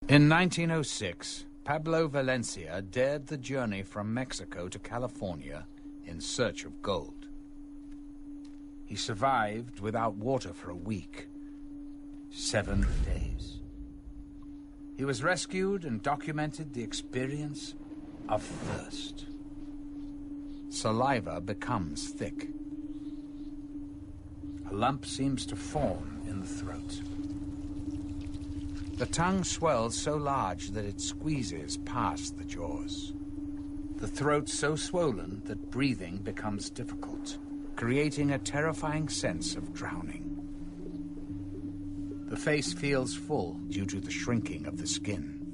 In 1906, Pablo Valencia dared the journey from Mexico to California in search of gold. He survived without water for a week, 7 days. He was rescued and documented the experience of thirst. Saliva becomes thick. A lump seems to form in the throat. The tongue swells so large that it squeezes past the jaws. The throat so swollen that breathing becomes difficult, creating a terrifying sense of drowning. The face feels full due to the shrinking of the skin.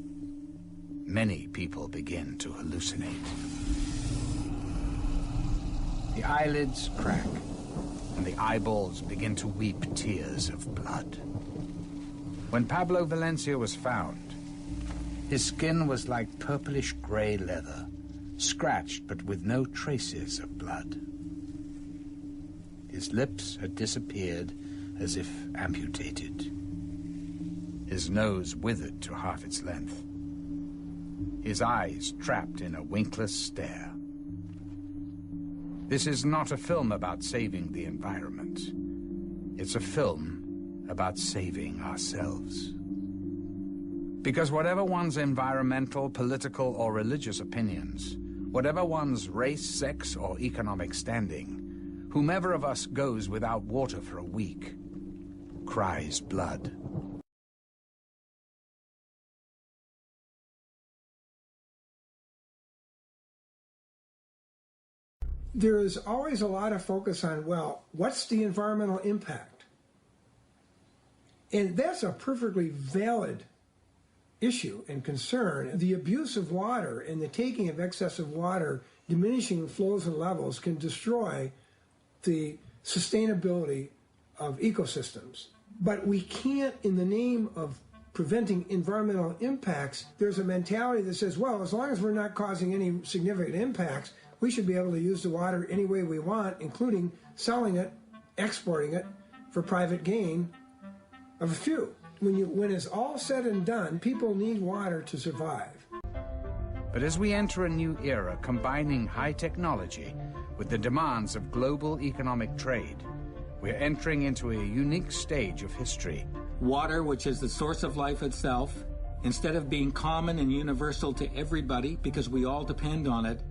Many people begin to hallucinate. The eyelids crack, and the eyeballs begin to weep tears of blood. When Pablo Valencia was found, his skin was like purplish gray leather, scratched but with no traces of blood. His lips had disappeared as if amputated. His nose withered to half its length. His eyes trapped in a winkless stare. This is not a film about saving the environment. It's a film about saving ourselves. Because whatever one's environmental, political, or religious opinions, whatever one's race, sex, or economic standing, whomever of us goes without water for a week cries blood. There is always a lot of focus on, well, what's the environmental impact? And that's a perfectly valid issue and concern. The abuse of water and the taking of excessive water, diminishing flows and levels, can destroy the sustainability of ecosystems. But we can't, in the name of preventing environmental impacts, there's a mentality that says, well, as long as we're not causing any significant impacts, we should be able to use the water any way we want, including selling it, exporting it for private gain of a few. When it's all said and done, people need water to survive. But as we enter a new era combining high technology with the demands of global economic trade, we're entering into a unique stage of history. Water, which is the source of life itself, instead of being common and universal to everybody because we all depend on it,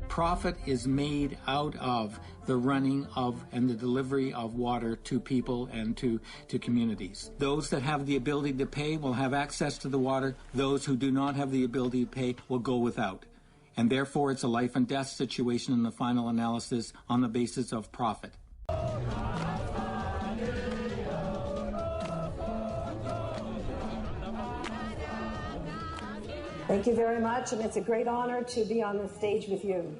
profit is made out of the running of and the delivery of water to people and to communities. Those that have the ability to pay will have access to the water. Those who do not have the ability to pay will go without. And therefore, it's a life and death situation in the final analysis on the basis of profit. Thank you very much, and it's a great honor to be on the stage with you.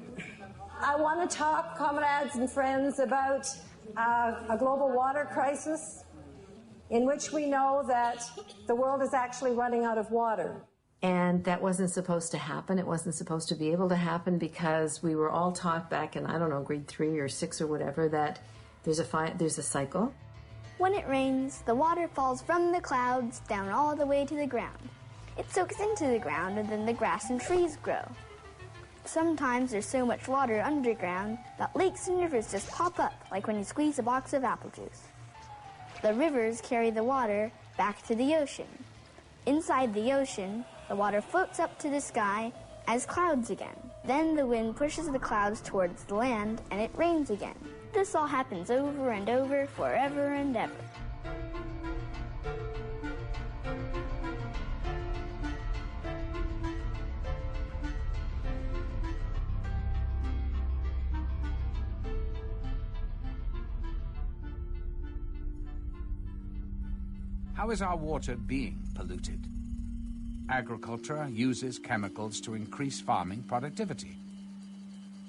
I want to talk, comrades and friends, about a global water crisis in which we know that the world is actually running out of water. And that wasn't supposed to happen. It wasn't supposed to be able to happen because we were all taught back in, I don't know, grade 3 or 6 or whatever, that there's a cycle. When it rains, the water falls from the clouds down all the way to the ground. It soaks into the ground, and then the grass and trees grow. Sometimes there's so much water underground that lakes and rivers just pop up, like when you squeeze a box of apple juice. The rivers carry the water back to the ocean. Inside the ocean, the water floats up to the sky as clouds again. Then the wind pushes the clouds towards the land, and it rains again. This all happens over and over, forever and ever. How is our water being polluted? Agriculture uses chemicals to increase farming productivity.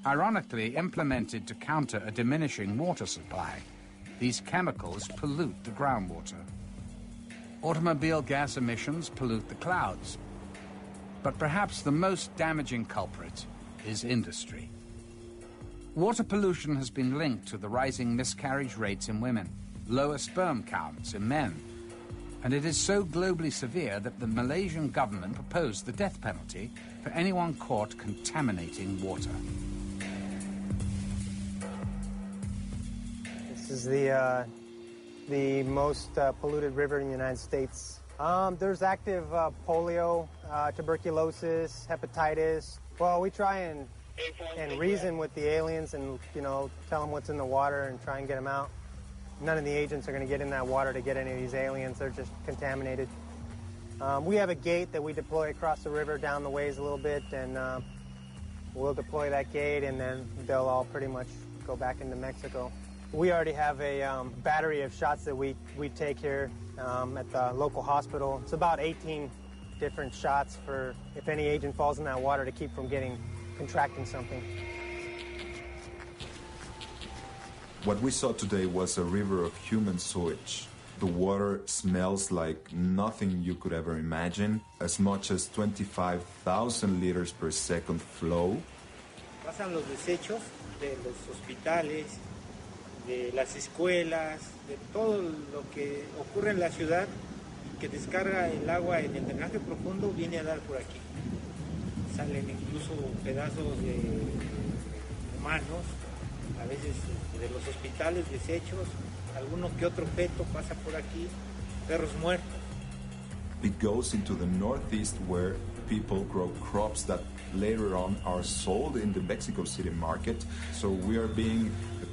Ironically, implemented to counter a diminishing water supply, these chemicals pollute the groundwater. Automobile gas emissions pollute the clouds. But perhaps the most damaging culprit is industry. Water pollution has been linked to the rising miscarriage rates in women, lower sperm counts in men, And it is so globally severe that the Malaysian government proposed the death penalty for anyone caught contaminating water. This is the most polluted river in the United States. There's active polio, tuberculosis, hepatitis. Well, we try and reason with the aliens and, tell them what's in the water and try and get them out. None of the agents are going to get in that water to get any of these aliens. They're just contaminated. We have a gate that we deploy across the river down the ways a little bit, and we'll deploy that gate, and then they'll all pretty much go back into Mexico. We already have a battery of shots that we take here at the local hospital. It's about 18 different shots for if any agent falls in that water to keep from contracting something. What we saw today was a river of human sewage. The water smells like nothing you could ever imagine, as much as 25,000 liters per second flow. Pasan los desechos de los hospitales, de las escuelas, de todo lo que ocurre en la ciudad y que descarga el agua en el drenaje profundo viene a dar por aquí. Salen incluso pedazos de humanos, a veces de los hospitales, desechos, alguno que otro feto pasa por aquí, perros muertos. It goes into the northeast where people grow crops that later on are sold in the Mexico City market. So we are being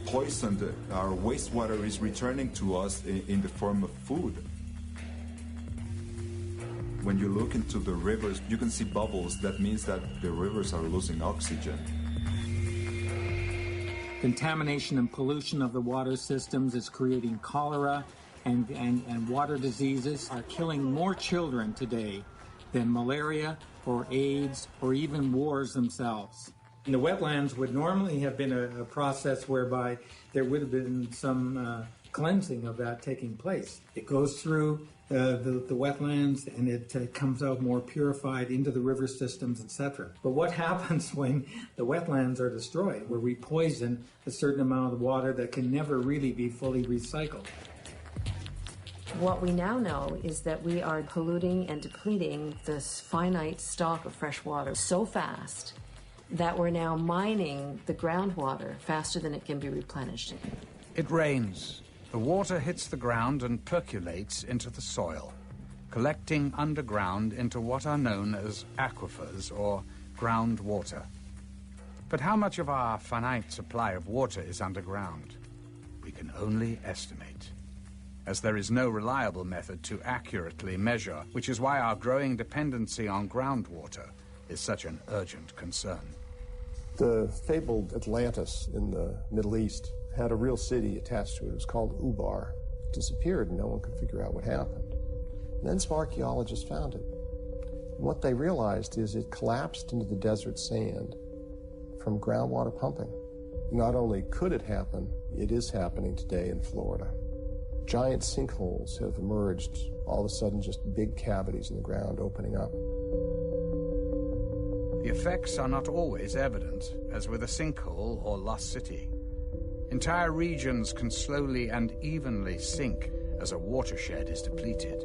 poisoned. Our wastewater is returning to us in the form of food. When you look into the rivers, you can see bubbles. That means that the rivers are losing oxygen. Contamination and pollution of the water systems is creating cholera and water diseases are killing more children today than malaria or AIDS or even wars themselves. The wetlands would normally have been a process whereby there would have been some cleansing of that taking place. It goes through the wetlands and it comes out more purified into the river systems, etc. But what happens when the wetlands are destroyed, where we poison a certain amount of water that can never really be fully recycled? What we now know is that we are polluting and depleting this finite stock of fresh water so fast that we're now mining the groundwater faster than it can be replenished. It rains. The water hits the ground and percolates into the soil, collecting underground into what are known as aquifers or groundwater. But how much of our finite supply of water is underground? We can only estimate, as there is no reliable method to accurately measure, which is why our growing dependency on groundwater is such an urgent concern. The fabled Atlantis in the Middle East had a real city attached to it. It was called Ubar. It disappeared and no one could figure out what happened. And then some archaeologists found it. And what they realized is it collapsed into the desert sand from groundwater pumping. Not only could it happen, it is happening today in Florida. Giant sinkholes have emerged, all of a sudden just big cavities in the ground opening up. The effects are not always evident, as with a sinkhole or lost city. Entire regions can slowly and evenly sink as a watershed is depleted.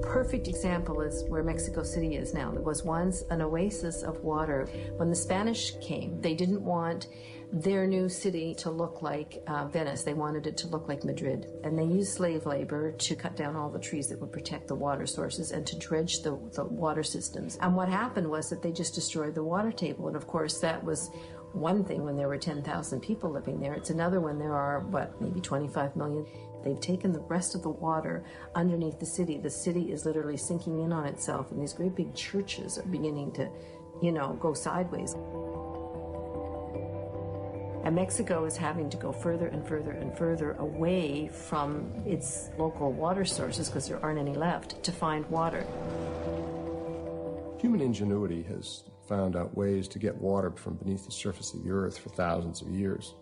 Perfect example is where Mexico City is now. There was once an oasis of water. When the Spanish came, they didn't want their new city to look like Venice. They wanted it to look like Madrid. And they used slave labor to cut down all the trees that would protect the water sources and to dredge the water systems. And what happened was that they just destroyed the water table. And of course, that was one thing when there were 10,000 people living there. It's another when there are, maybe 25 million. They've taken the rest of the water underneath the city. The city is literally sinking in on itself, and these great big churches are beginning to, go sideways. And Mexico is having to go further and further and further away from its local water sources, because there aren't any left, to find water. Human ingenuity has found out ways to get water from beneath the surface of the earth for thousands of years.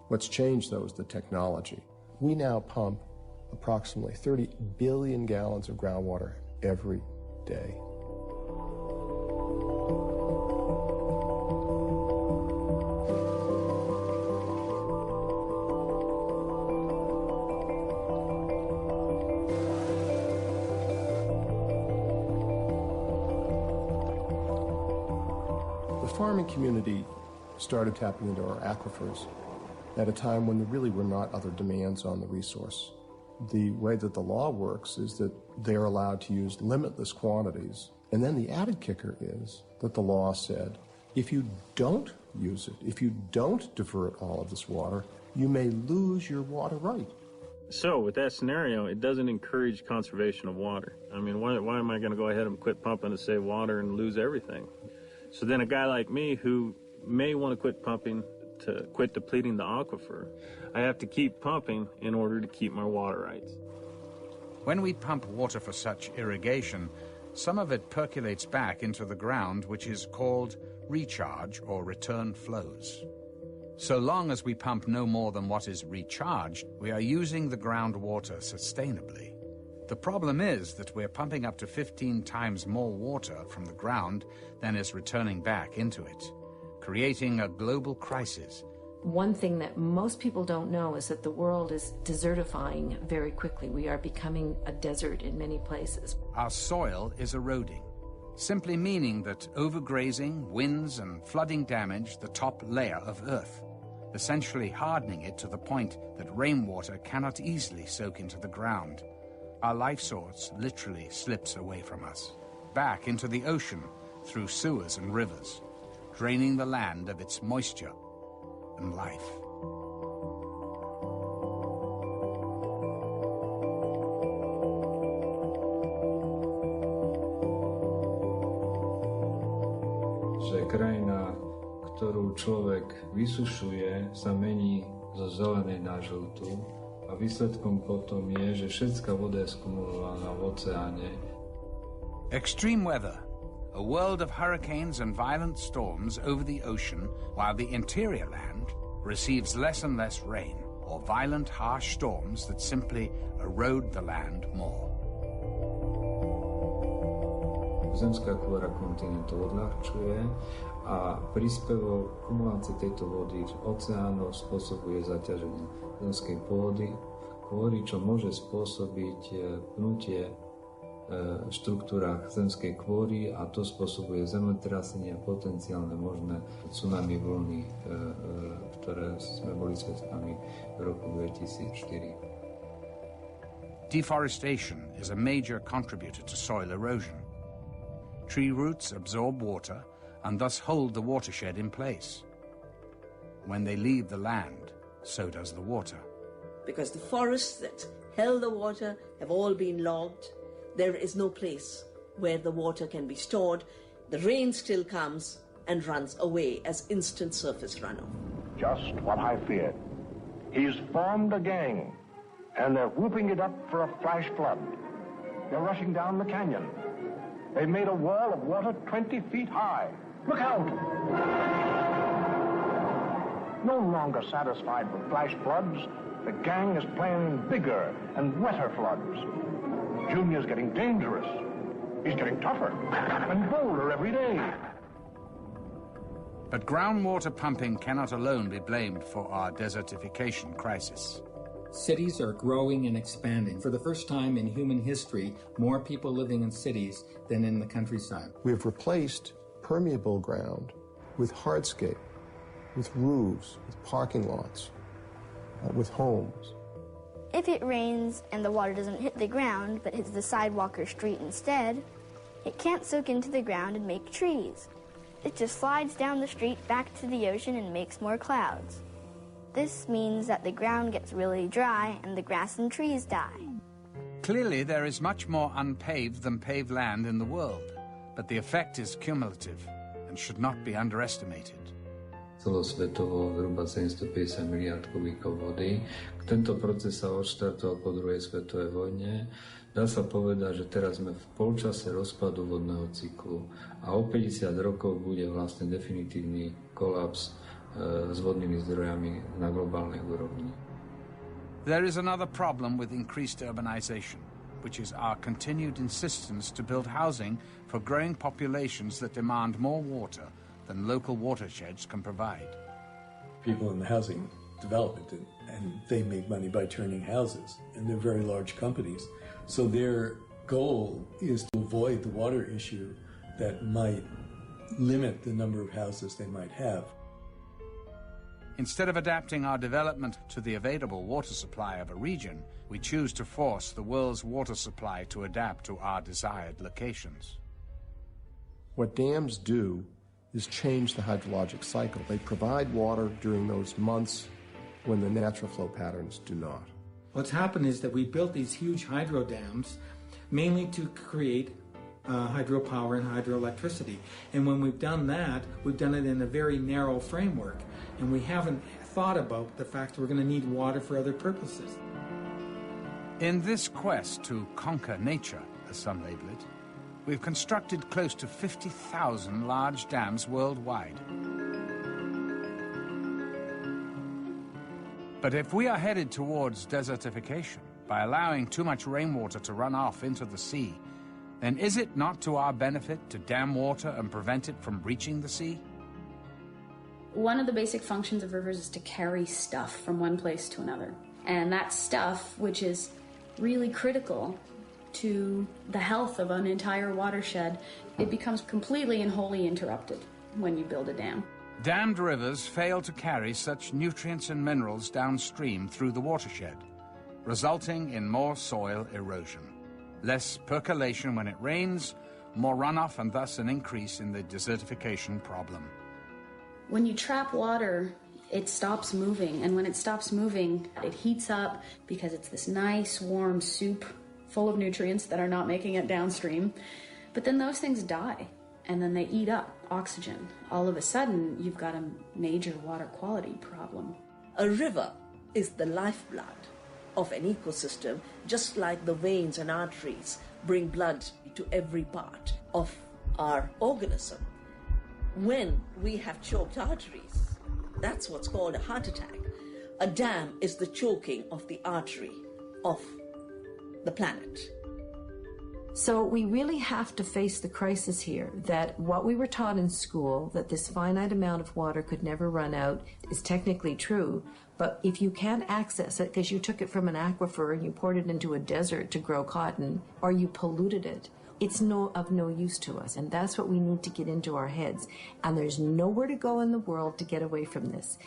What's changed, though, is the technology. We now pump approximately 30 billion gallons of groundwater every day. farming community started tapping into our aquifers at a time when there really were not other demands on the resource. The way that the law works is that they're allowed to use limitless quantities. And then the added kicker is that the law said, if you don't use it, if you don't divert all of this water, you may lose your water right. So with that scenario, it doesn't encourage conservation of water. I mean, why am I going to go ahead and quit pumping to save water and lose everything? So then a guy like me who may want to quit pumping to quit depleting the aquifer, I have to keep pumping in order to keep my water rights. When we pump water for such irrigation, some of it percolates back into the ground, which is called recharge or return flows. So long as we pump no more than what is recharged, we are using the groundwater sustainably. The problem is that we're pumping up to 15 times more water from the ground than is returning back into it, creating a global crisis. One thing that most people don't know is that the world is desertifying very quickly. We are becoming a desert in many places. Our soil is eroding, simply meaning that overgrazing, winds, and flooding damage the top layer of Earth, essentially hardening it to the point that rainwater cannot easily soak into the ground. Our life source literally slips away from us, back into the ocean through sewers and rivers, draining the land of its moisture and life. Že krajina, ktorú človek vysušuje, sa mení zo zelenej na žltú a výsledkom potom je, že všetká voda je skumulovaná v oceáne. Extreme weather, a world of hurricanes and violent storms over the ocean, while the interior land receives less and less rain, or violent, harsh storms that simply erode the land more. Zemská kôra kontinentu odľahčuje a príspevok kumulácie tejto vody v oceánoch spôsobuje zaťaženie zemskej pôdy, čo môže spôsobiť pnutie v štruktúrách zemskej kôry a to spôsobuje zemetrasenie a potenciálne možné tsunami vlny, ktoré sme boli svedkami v roku 2004. Deforestation is a major contributor to soil erosion. Tree roots absorb water and thus hold the watershed in place. When they leave the land, so does the water. Because the forests that held the water have all been logged, there is no place where the water can be stored. The rain still comes and runs away as instant surface runoff. Just what I feared. He's formed a gang, and they're whooping it up for a flash flood. They're rushing down the canyon. They've made a wall of water 20 feet high. Look out! No longer satisfied with flash floods, the gang is planning bigger and wetter floods. Junior's getting dangerous. He's getting tougher and bolder every day. But groundwater pumping cannot alone be blamed for our desertification crisis. Cities are growing and expanding. For the first time in human history, more people living in cities than in the countryside. We have replaced permeable ground with hardscape, with roofs, with parking lots, with homes. If it rains and the water doesn't hit the ground but hits the sidewalk or street instead, it can't soak into the ground and make trees. It just slides down the street back to the ocean and makes more clouds. This means that the ground gets really dry and the grass and trees die. Clearly, there is much more unpaved than paved land in the world, but the effect is cumulative and should not be underestimated. Celosvetovo zhruba 750 miliard kubíkov vody. Tento proces sa odštartoval po druhej svetovej vojne. Dá sa povedať, že teraz sme v polčase rozpadu vodného cyklu a o 50 rokov bude vlastne definitívny kolaps s vodnými zdrojami na globálnej úrovni. There is another problem with increased urbanization, which is our continued insistence to build housing for growing populations that demand more water than local watersheds can provide. People in the housing development, and they make money by turning houses, and they're very large companies. So their goal is to avoid the water issue that might limit the number of houses they might have. Instead of adapting our development to the available water supply of a region, we choose to force the world's water supply to adapt to our desired locations. What dams do is change the hydrologic cycle. They provide water during those months when the natural flow patterns do not. What's happened is that we built these huge hydro dams mainly to create hydropower and hydroelectricity. And when we've done that, we've done it in a very narrow framework. And we haven't thought about the fact that we're going to need water for other purposes. In this quest to conquer nature, as some label it, we've constructed close to 50,000 large dams worldwide. But if we are headed towards desertification by allowing too much rainwater to run off into the sea, then is it not to our benefit to dam water and prevent it from reaching the sea? One of the basic functions of rivers is to carry stuff from one place to another. And that stuff, which is really critical to the health of an entire watershed, it becomes completely and wholly interrupted when you build a dam. Dammed rivers fail to carry such nutrients and minerals downstream through the watershed, resulting in more soil erosion, less percolation when it rains, more runoff, and thus an increase in the desertification problem. When you trap water, it stops moving, and when it stops moving, it heats up because it's this nice warm soup full of nutrients that are not making it downstream. But then those things die, and then they eat up oxygen. All of a sudden, you've got a major water quality problem. A river is the lifeblood of an ecosystem, just like the veins and arteries bring blood to every part of our organism. When we have choked arteries, that's what's called a heart attack. A dam is the choking of the artery of the planet. So we really have to face the crisis here that what we were taught in school, that this finite amount of water could never run out, is technically true. But if you can't access it because you took it from an aquifer and you poured it into a desert to grow cotton, or you polluted it, it's of no use to us. And that's what we need to get into our heads. And there's nowhere to go in the world to get away from this.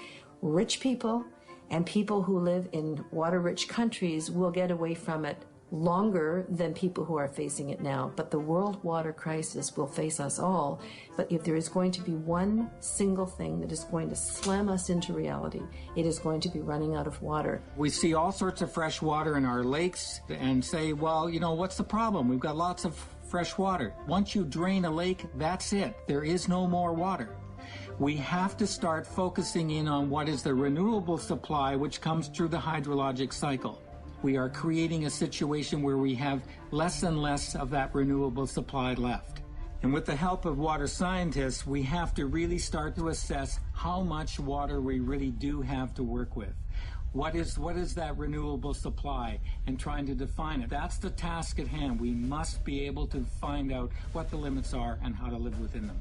Rich people and people who live in water-rich countries will get away from it longer than people who are facing it now. But the world water crisis will face us all. But if there is going to be one single thing that is going to slam us into reality, it is going to be running out of water. We see all sorts of fresh water in our lakes and say, well, you know, what's the problem? We've got lots of fresh water. Once you drain a lake, that's it. There is no more water. We have to start focusing in on what is the renewable supply, which comes through the hydrologic cycle. We are creating a situation where we have less and less of that renewable supply left. And with the help of water scientists, we have to really start to assess how much water we really do have to work with. What is that renewable supply, and trying to define it. That's the task at hand. We must be able to find out what the limits are and how to live within them.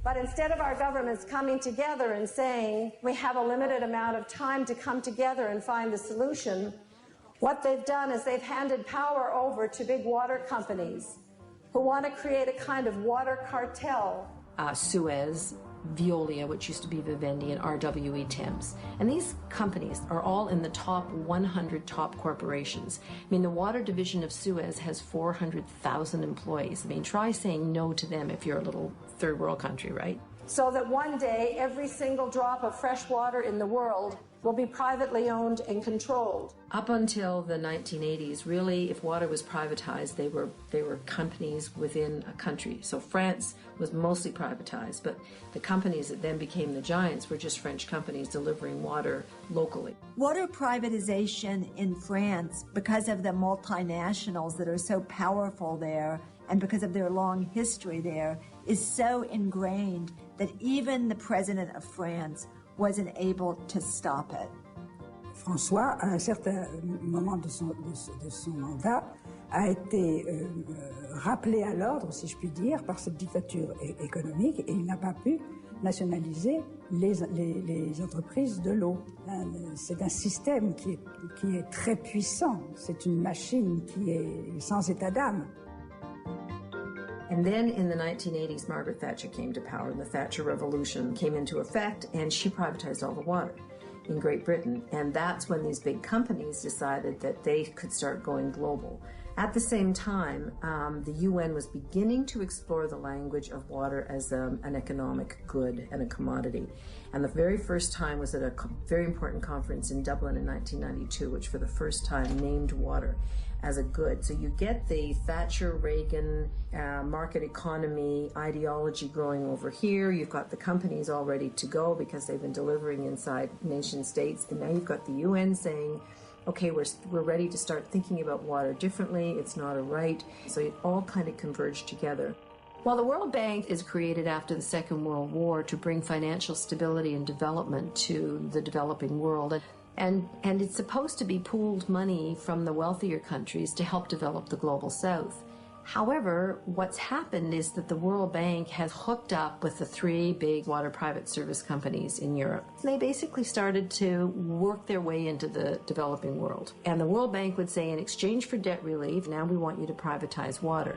But instead of our governments coming together and saying, we have a limited amount of time to come together and find the solution, what they've done is they've handed power over to big water companies who want to create a kind of water cartel. Suez, Veolia, which used to be Vivendi, and RWE Thames. And these companies are all in the top 100 top corporations. I mean, the water division of Suez has 400,000 employees. I mean, try saying no to them if you're a little third world country, right? So that one day, every single drop of fresh water in the world will be privately owned and controlled. Up until the 1980s, really, if water was privatized, they were companies within a country. So France was mostly privatized, but the companies that then became the giants were just French companies delivering water locally. Water privatization in France, because of the multinationals that are so powerful there, and because of their long history there, is so ingrained that even the president of France wasn't able to stop it. François, à un certain moment de son mandat, a été rappelé à l'ordre, si je puis dire, par cette dictature économique, et il n'a pas pu nationaliser les entreprises de l'eau. C'est un système qui est très puissant. C'est une machine qui est sans état d'âme. And then in the 1980s, Margaret Thatcher came to power, and the Thatcher Revolution came into effect, and she privatized all the water in Great Britain. And that's when these big companies decided that they could start going global. At the same time, the UN was beginning to explore the language of water as an economic good and a commodity. And the very first time was at a very important conference in Dublin in 1992, which for the first time named water as a good. So you get the Thatcher-Reagan market economy ideology growing over here. You've got the companies all ready to go because they've been delivering inside nation states. And now you've got the UN saying, okay, we're ready to start thinking about water differently. It's not a right. So it all kind of converged together. Well, the World Bank is created after the Second World War to bring financial stability and development to the developing world. And it's supposed to be pooled money from the wealthier countries to help develop the global south. However, what's happened is that the World Bank has hooked up with the three big water private service companies in Europe. They basically started to work their way into the developing world. And the World Bank would say, in exchange for debt relief, now we want you to privatize water.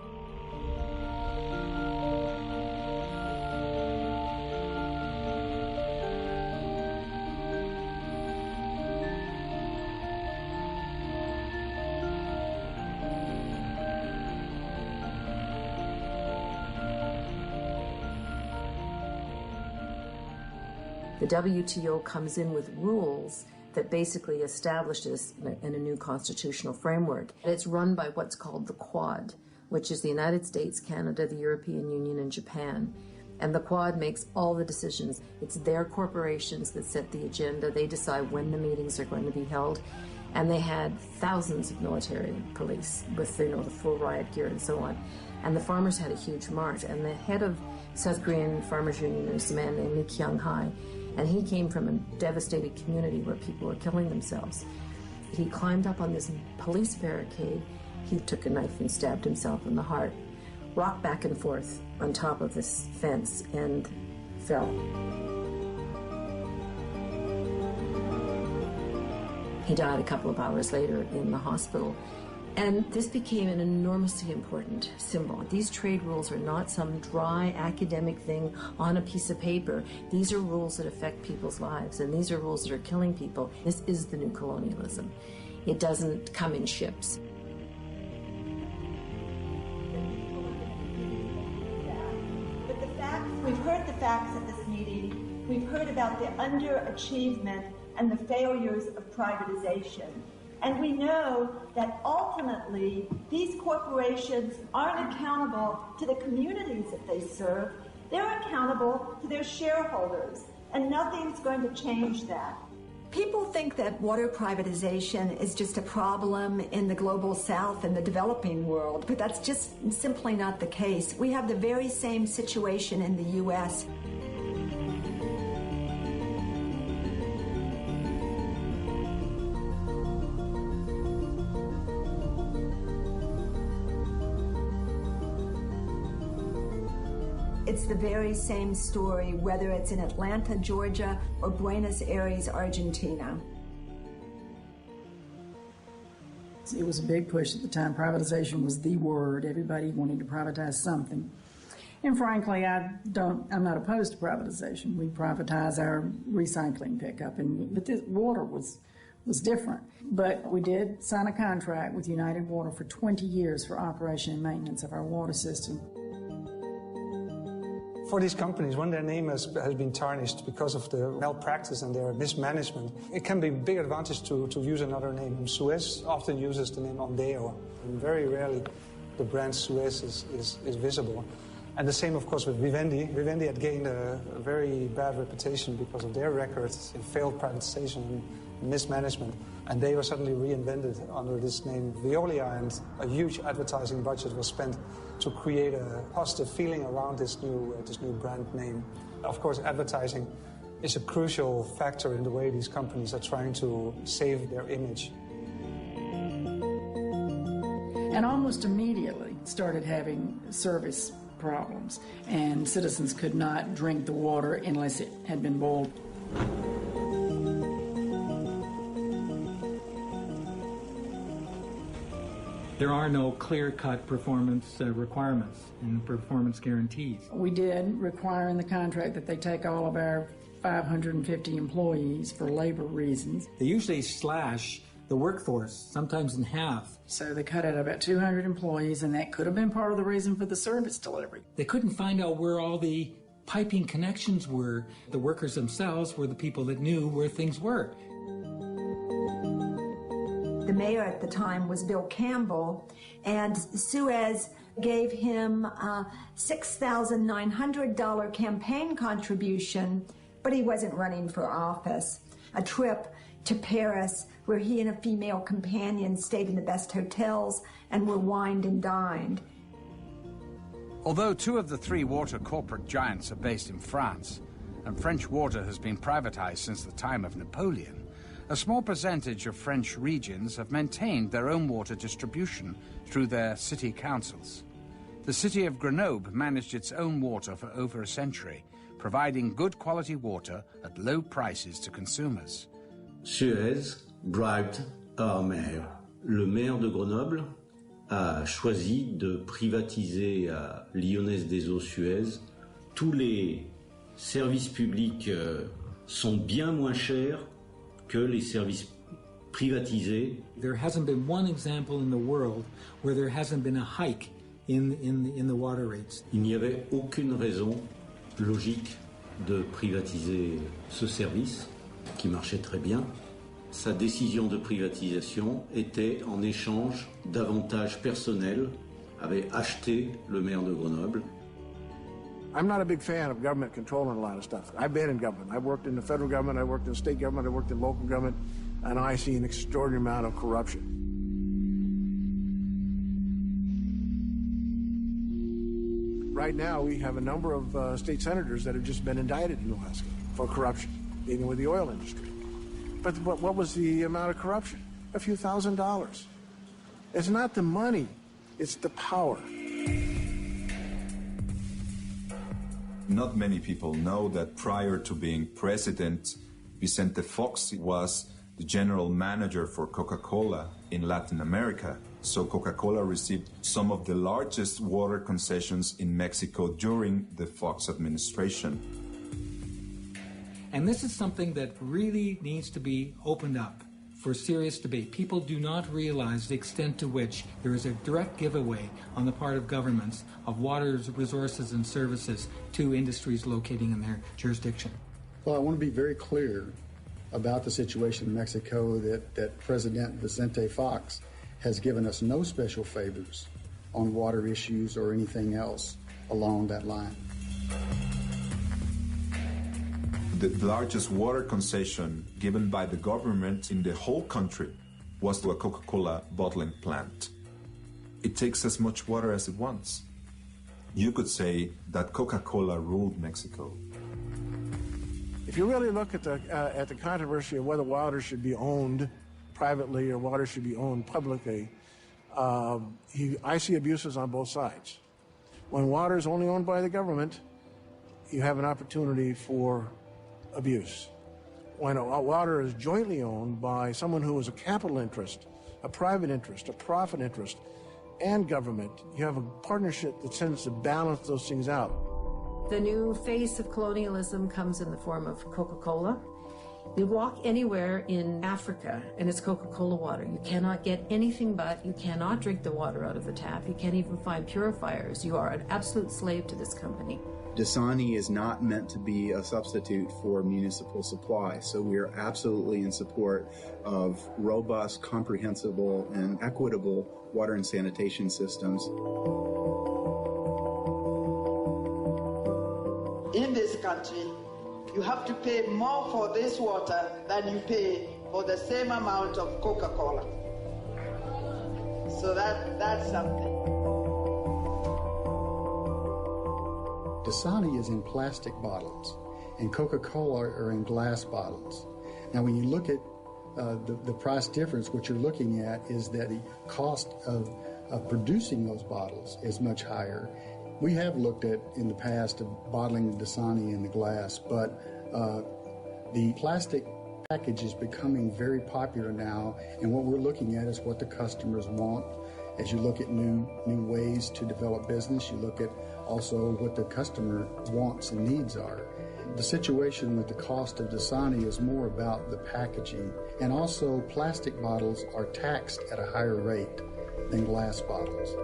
The WTO comes in with rules that basically establish this in a new constitutional framework. It's run by what's called the Quad, which is the United States, Canada, the European Union, and Japan. And the Quad makes all the decisions. It's their corporations that set the agenda. They decide when the meetings are going to be held. And they had thousands of military police with the full riot gear and so on. And the farmers had a huge march. And the head of South Korean Farmers Union is a man named Lee Kyung-hae. And he came from a devastated community where people were killing themselves. He climbed up on this police barricade. He took a knife and stabbed himself in the heart, rocked back and forth on top of this fence, and fell. He died a couple of hours later in the hospital. And this became an enormously important symbol. These trade rules are not some dry academic thing on a piece of paper. These are rules that affect people's lives, and these are rules that are killing people. This is the new colonialism. It doesn't come in ships. But the facts, we've heard the facts at this meeting. We've heard about the underachievement and the failures of privatization. And we know that ultimately these corporations aren't accountable to the communities that they serve. They're accountable to their shareholders, and nothing's going to change that. People think that water privatization is just a problem in the global south and the developing world, but that's just simply not the case. We have the very same situation in the U.S. It's the very same story, whether it's in Atlanta, Georgia, or Buenos Aires, Argentina. It was a big push at the time. Privatization was the word. Everybody wanted to privatize something. And frankly, I'm not opposed to privatization. We privatize our recycling pickup, but this water was different. But we did sign a contract with United Water for 20 years for operation and maintenance of our water system. For these companies, when their name has been tarnished because of the malpractice and their mismanagement, it can be a big advantage to use another name. Suez often uses the name Ondeo, and very rarely the brand Suez is visible. And the same, of course, with Vivendi. Vivendi had gained a very bad reputation because of their records in failed privatization and mismanagement. And they were suddenly reinvented under this name Veolia, and a huge advertising budget was spent to create a positive feeling around this new brand name. Of course, advertising is a crucial factor in the way these companies are trying to save their image. And almost immediately started having service problems, and citizens could not drink the water unless it had been boiled. There are no clear-cut performance requirements and performance guarantees. We did require in the contract that they take all of our 550 employees for labor reasons. They usually slash the workforce, sometimes in half. So they cut out about 200 employees, and that could have been part of the reason for the service delivery. They couldn't find out where all the piping connections were. The workers themselves were the people that knew where things were. The mayor at the time was Bill Campbell, and Suez gave him a $6,900 campaign contribution, but he wasn't running for office. A trip to Paris where he and a female companion stayed in the best hotels and were wined and dined. Although 2 of the 3 water corporate giants are based in France, and French water has been privatized since the time of Napoleon, a small percentage of French regions have maintained their own water distribution through their city councils. The city of Grenoble managed its own water for over a century, providing good quality water at low prices to consumers. Suez bribed our mayor. Le maire de Grenoble a choisi de privatiser à Lyonnaise des Eaux Suez. Tous les services publics sont bien moins chers que les services privatisés. There hasn't been one example in the world where there hasn't been a hike in the water rates. Il n'y avait aucune raison logique de privatiser ce service qui marchait très bien. Sa décision de privatisation était en échange d'avantages personnels, avait acheté le maire de Grenoble. I'm not a big fan of government controlling a lot of stuff. I've been in government. I've worked in the federal government, I worked in state government, I worked in local government, and I see an extraordinary amount of corruption. Right now, we have a number of state senators that have just been indicted in Alaska for corruption, dealing with the oil industry. But what was the amount of corruption? A few $1,000s. It's not the money, it's the power. Not many people know that prior to being president, Vicente Fox was the general manager for Coca-Cola in Latin America. So Coca-Cola received some of the largest water concessions in Mexico during the Fox administration. And this is something that really needs to be opened up for serious debate. People do not realize the extent to which there is a direct giveaway on the part of governments of water resources and services to industries locating in their jurisdiction. Well, I want to be very clear about the situation in Mexico that President Vicente Fox has given us no special favors on water issues or anything else along that line. The largest water concession given by the government in the whole country was to a Coca-Cola bottling plant. It takes as much water as it wants. You could say that Coca-Cola ruled Mexico. If you really look at the controversy of whether water should be owned privately or water should be owned publicly, I see abuses on both sides. When water is only owned by the government, you have an opportunity for abuse. When water is jointly owned by someone who is a capital interest, a private interest, a profit interest, and government, you have a partnership that tends to balance those things out. The new face of colonialism comes in the form of Coca-Cola. You walk anywhere in Africa and it's Coca-Cola water. You cannot get anything but. You cannot drink the water out of the tap. You can't even find purifiers. You are an absolute slave to this company. Dasani is not meant to be a substitute for municipal supply, so we are absolutely in support of robust, comprehensible, and equitable water and sanitation systems. In this country, you have to pay more for this water than you pay for the same amount of Coca-Cola. So that's something. Dasani is in plastic bottles, and Coca-Cola are in glass bottles. Now, when you look at the price difference, what you're looking at is that the cost of producing those bottles is much higher, We have looked at, in the past, of bottling Dasani in the glass, but the plastic package is becoming very popular now, and what we're looking at is what the customers want. As you look at new ways to develop business, you look at also what the customer wants and needs are. The situation with the cost of Dasani is more about the packaging, and also plastic bottles are taxed at a higher rate than glass bottles.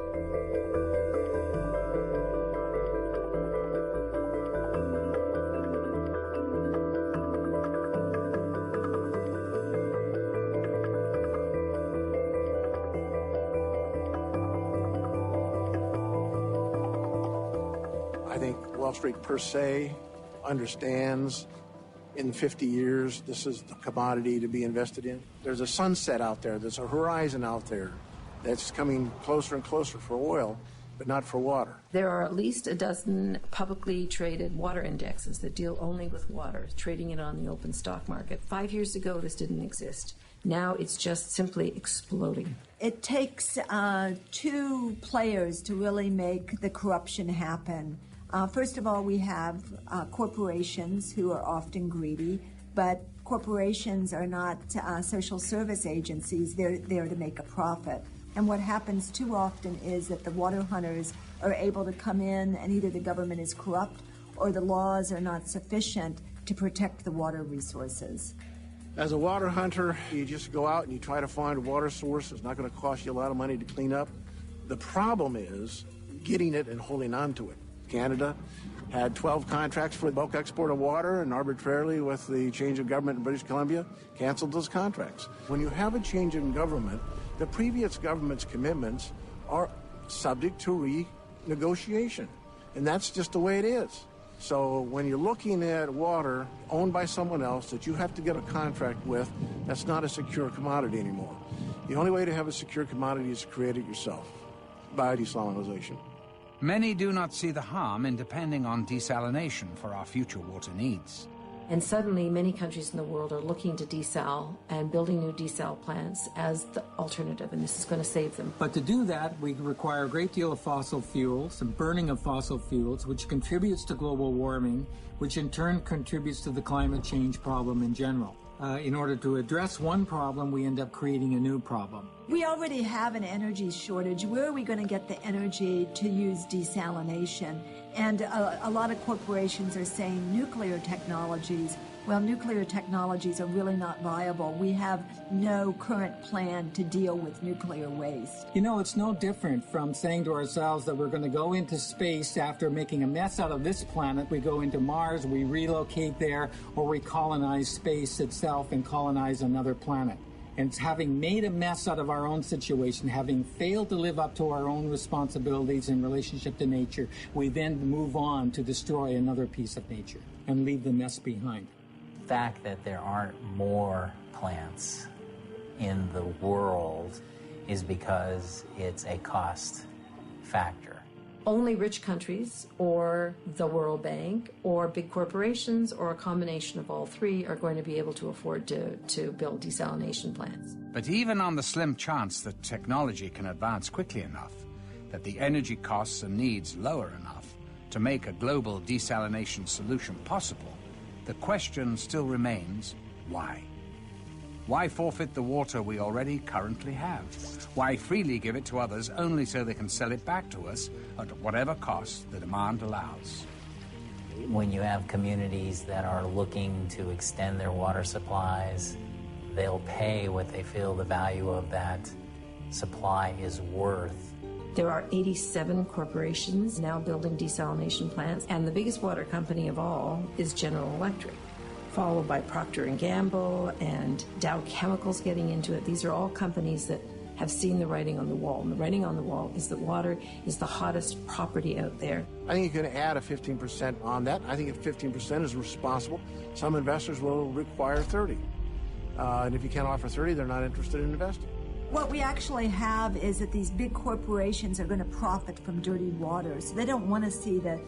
I think Wall Street per se understands in 50 years this is the commodity to be invested in. There's a sunset out there, there's a horizon out there that's coming closer and closer for oil, but not for water. There are at least a dozen publicly traded water indexes that deal only with water, trading it on the open stock market. 5 years ago, this didn't exist. Now it's just simply exploding. It takes two players to really make the corruption happen. First of all, we have corporations who are often greedy, but corporations are not social service agencies. They're there to make a profit. And what happens too often is that the water hunters are able to come in and either the government is corrupt or the laws are not sufficient to protect the water resources. As a water hunter, you just go out and you try to find a water source. It's not going to cost you a lot of money to clean up. The problem is getting it and holding on to it. Canada had 12 contracts for the bulk export of water, and arbitrarily, with the change of government in British Columbia, canceled those contracts. When you have a change in government, the previous government's commitments are subject to renegotiation, and that's just the way it is. So when you're looking at water owned by someone else that you have to get a contract with, that's not a secure commodity anymore. The only way to have a secure commodity is to create it yourself by desalination. Many do not see the harm in depending on desalination for our future water needs. And suddenly, many countries in the world are looking to desal and building new desal plants as the alternative, and this is going to save them. But to do that, we require a great deal of fossil fuels and burning of fossil fuels, which contributes to global warming, which in turn contributes to the climate change problem in general. In order to address one problem, we end up creating a new problem. We already have an energy shortage. Where are we going to get the energy to use desalination? And a lot of corporations are saying nuclear technologies. Well, nuclear technologies are really not viable. We have no current plan to deal with nuclear waste. You know, it's no different from saying to ourselves that we're going to go into space after making a mess out of this planet. We go into Mars, we relocate there, or we colonize space itself and colonize another planet. And having made a mess out of our own situation, having failed to live up to our own responsibilities in relationship to nature, we then move on to destroy another piece of nature and leave the mess behind. The fact that there aren't more plants in the world is because it's a cost factor. Only rich countries or the World Bank or big corporations or a combination of all three are going to be able to afford to build desalination plants. But even on the slim chance that technology can advance quickly enough, that the energy costs and needs lower enough to make a global desalination solution possible, the question still remains, why? Why forfeit the water we already currently have? Why freely give it to others only so they can sell it back to us at whatever cost the demand allows? When you have communities that are looking to extend their water supplies, they'll pay what they feel the value of that supply is worth. There are 87 corporations now building desalination plants, and the biggest water company of all is General Electric, followed by Procter & Gamble and Dow Chemicals getting into it. These are all companies that have seen the writing on the wall, and the writing on the wall is that water is the hottest property out there. I think you can add a 15% on that. I think if 15% is responsible, some investors will require 30. And if you can't offer 30, they're not interested in investing. What we actually have is that these big corporations are going to profit from dirty water, so they don't want to see the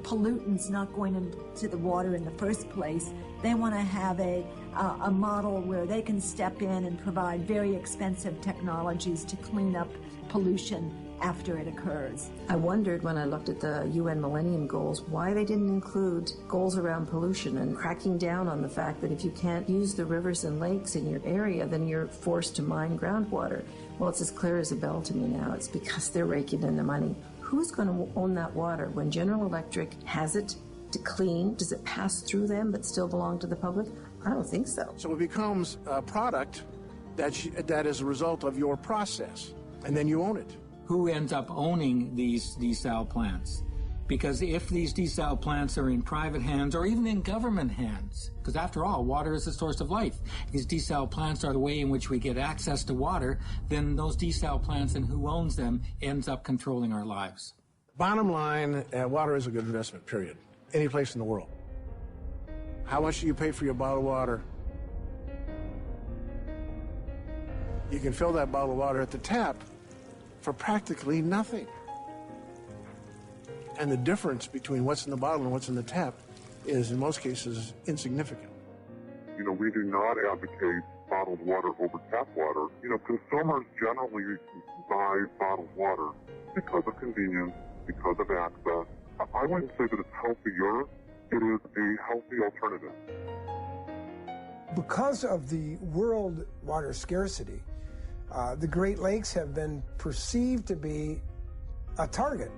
pollutants not going into the water in the first place. They want to have a model where they can step in and provide very expensive technologies to clean up pollution after it occurs. I wondered when I looked at the UN Millennium Goals why they didn't include goals around pollution and cracking down on the fact that if you can't use the rivers and lakes in your area, then you're forced to mine groundwater. Well, it's as clear as a bell to me now. It's because they're raking in the money. Who's going to own that water? When General Electric has it to clean, does it pass through them but still belong to the public? I don't think so. So it becomes a product that is a result of your process, and then you own it. Who ends up owning these desal plants? Because if these desal plants are in private hands or even in government hands, because after all, water is the source of life. These desal plants are the way in which we get access to water, then those desal plants and who owns them ends up controlling our lives. Bottom line, water is a good investment, period. Any place in the world. How much do you pay for your bottled water? You can fill that bottle of water at the tap for practically nothing. And the difference between what's in the bottle and what's in the tap is, in most cases, insignificant. You know, we do not advocate bottled water over tap water. You know, consumers generally buy bottled water because of convenience, because of access. I wouldn't say that it's healthier. It is a healthy alternative. Because of the world water scarcity, the Great Lakes have been perceived to be a target.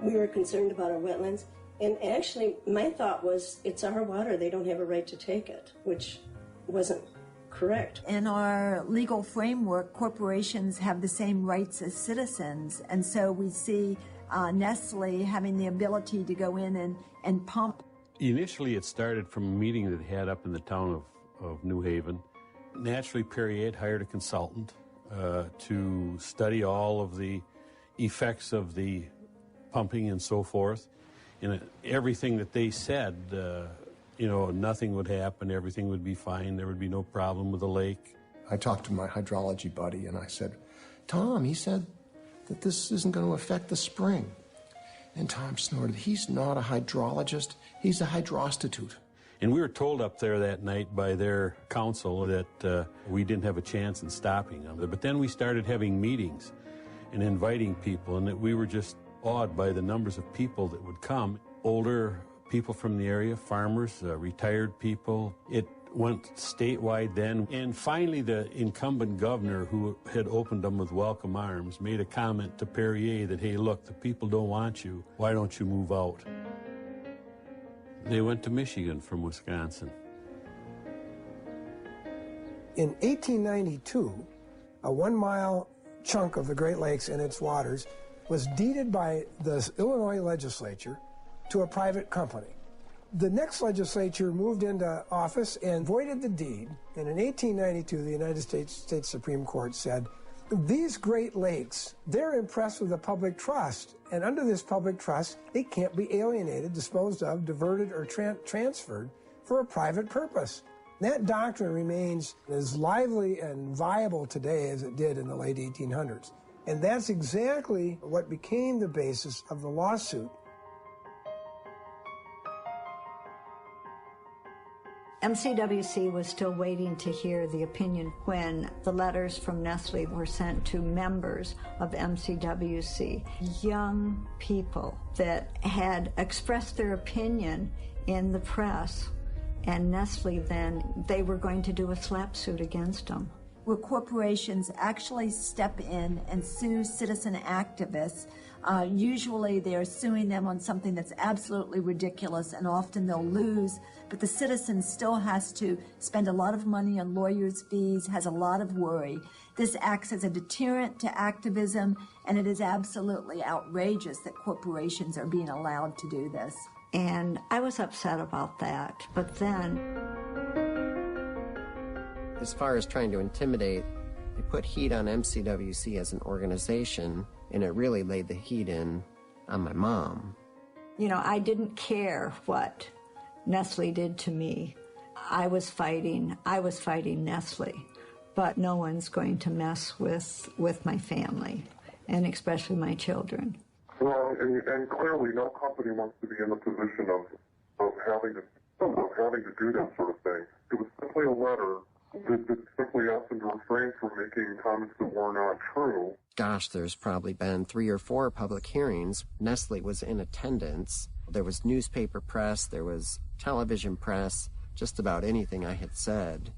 We were concerned about our wetlands, and actually my thought was it's our water, they don't have a right to take it, which wasn't correct. In our legal framework, corporations have the same rights as citizens, and so we see Nestle having the ability to go in and pump. Initially, it started from a meeting that they had up in the town of New Haven. Naturally, Perrier hired a consultant to study all of the effects of the pumping and so forth. And everything that they said, you know, nothing would happen, everything would be fine, there would be no problem with the lake. I talked to my hydrology buddy and I said, Tom, he said that this isn't going to affect the spring. And Tom snorted, he's not a hydrologist, he's a hydrostitute. And we were told up there that night by their council that we didn't have a chance in stopping them. But then we started having meetings and inviting people, and that we were just awed by the numbers of people that would come. Older people from the area, farmers, retired people. It went statewide then. And finally, the incumbent governor, who had opened them with welcome arms, made a comment to Perrier that, hey, look, the people don't want you. Why don't you move out? They went to Michigan from Wisconsin. In 1892, a 1-mile chunk of the Great Lakes and its waters was deeded by the Illinois legislature to a private company. The next legislature moved into office and voided the deed, and in 1892, the United States Supreme Court said, these Great Lakes, they're impressed with the public trust, and under this public trust, they can't be alienated, disposed of, diverted, or transferred for a private purpose. That doctrine remains as lively and viable today as it did in the late 1800s. And that's exactly what became the basis of the lawsuit. MCWC was still waiting to hear the opinion when the letters from Nestle were sent to members of MCWC, young people that had expressed their opinion in the press, and Nestle then, they were going to do a slap suit against them. Where corporations actually step in and sue citizen activists. Usually they're suing them on something that's absolutely ridiculous, and often they'll lose, but the citizen still has to spend a lot of money on lawyers' fees, has a lot of worry. This acts as a deterrent to activism, and it is absolutely outrageous that corporations are being allowed to do this. And I was upset about that, but then... As far as trying to intimidate, they put heat on MCWC as an organization, and it really laid the heat in on my mom. You know, I didn't care what Nestle did to me. I was fighting Nestle, but no one's going to mess with my family, and especially my children. Well, and clearly no company wants to be in the position of having to do that sort of thing. It was simply a letter that simply asked them to refrain from making comments that were not true. Gosh, there's probably been 3 or 4 public hearings. Nestle was in attendance. There was newspaper press, there was television press. Just about anything I had said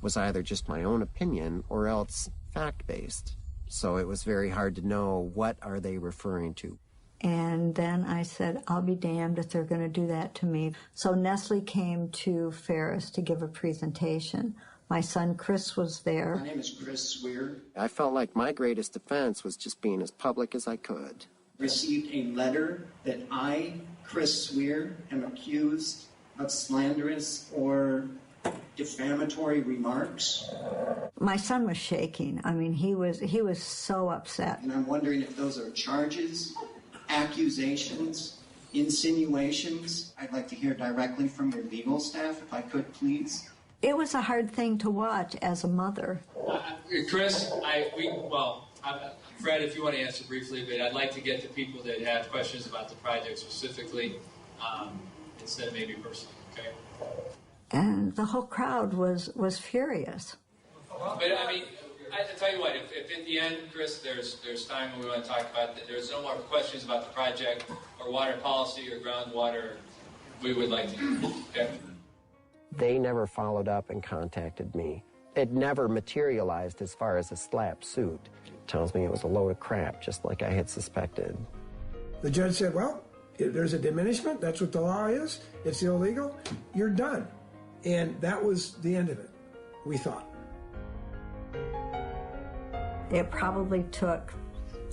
was either just my own opinion or else fact-based. So it was very hard to know what are they referring to. And then I said, I'll be damned if they're going to do that to me. So Nestle came to Ferris to give a presentation. My son Chris was there. My name is Chris Swear. I felt like my greatest defense was just being as public as I could. Received a letter that I, Chris Swear, am accused of slanderous or defamatory remarks. My son was shaking. I mean, he was so upset. And I'm wondering if those are charges, accusations, insinuations. I'd like to hear directly from your legal staff, if I could, please. It was a hard thing to watch as a mother. Chris, Fred, if you want to answer briefly, but I'd like to get to people that have questions about the project specifically, instead of maybe personally, okay? And the whole crowd was furious. But I mean, I tell you what, if at the end, Chris, there's time when we want to talk about that, there's no more questions about the project or water policy or groundwater, we would like to, okay? They never followed up and contacted me. It never materialized as far as a slap suit. It tells me it was a load of crap, just like I had suspected. The judge said, well, if there's a diminishment, that's what the law is, it's illegal, you're done. And that was the end of it, we thought. It probably took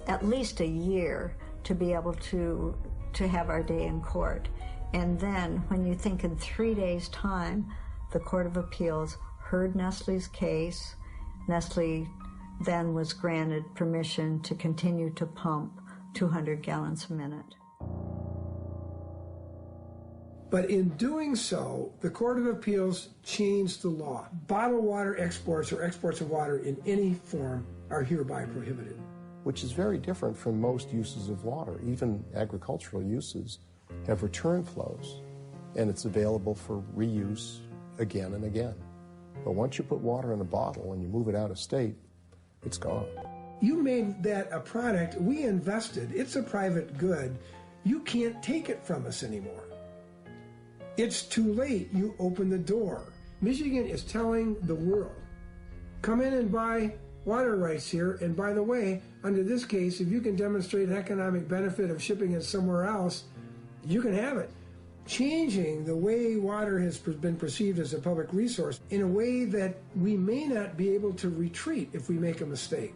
at least a year to be able to have our day in court. And then, when you think in 3 days' time, the Court of Appeals heard Nestle's case. Nestle then was granted permission to continue to pump 200 gallons a minute. But in doing so, the Court of Appeals changed the law. Bottled water exports or exports of water in any form are hereby prohibited. Which is very different from most uses of water. Even agricultural uses have return flows, and it's available for reuse again and again. But once you put water in a bottle and you move it out of state, it's gone. You made that a product, we invested, it's a private good, you can't take it from us anymore. It's too late, you open the door. Michigan is telling the world, come in and buy water rights here, and by the way, under this case, if you can demonstrate an economic benefit of shipping it somewhere else, you can have it. Changing the way water has been perceived as a public resource in a way that we may not be able to retreat if we make a mistake.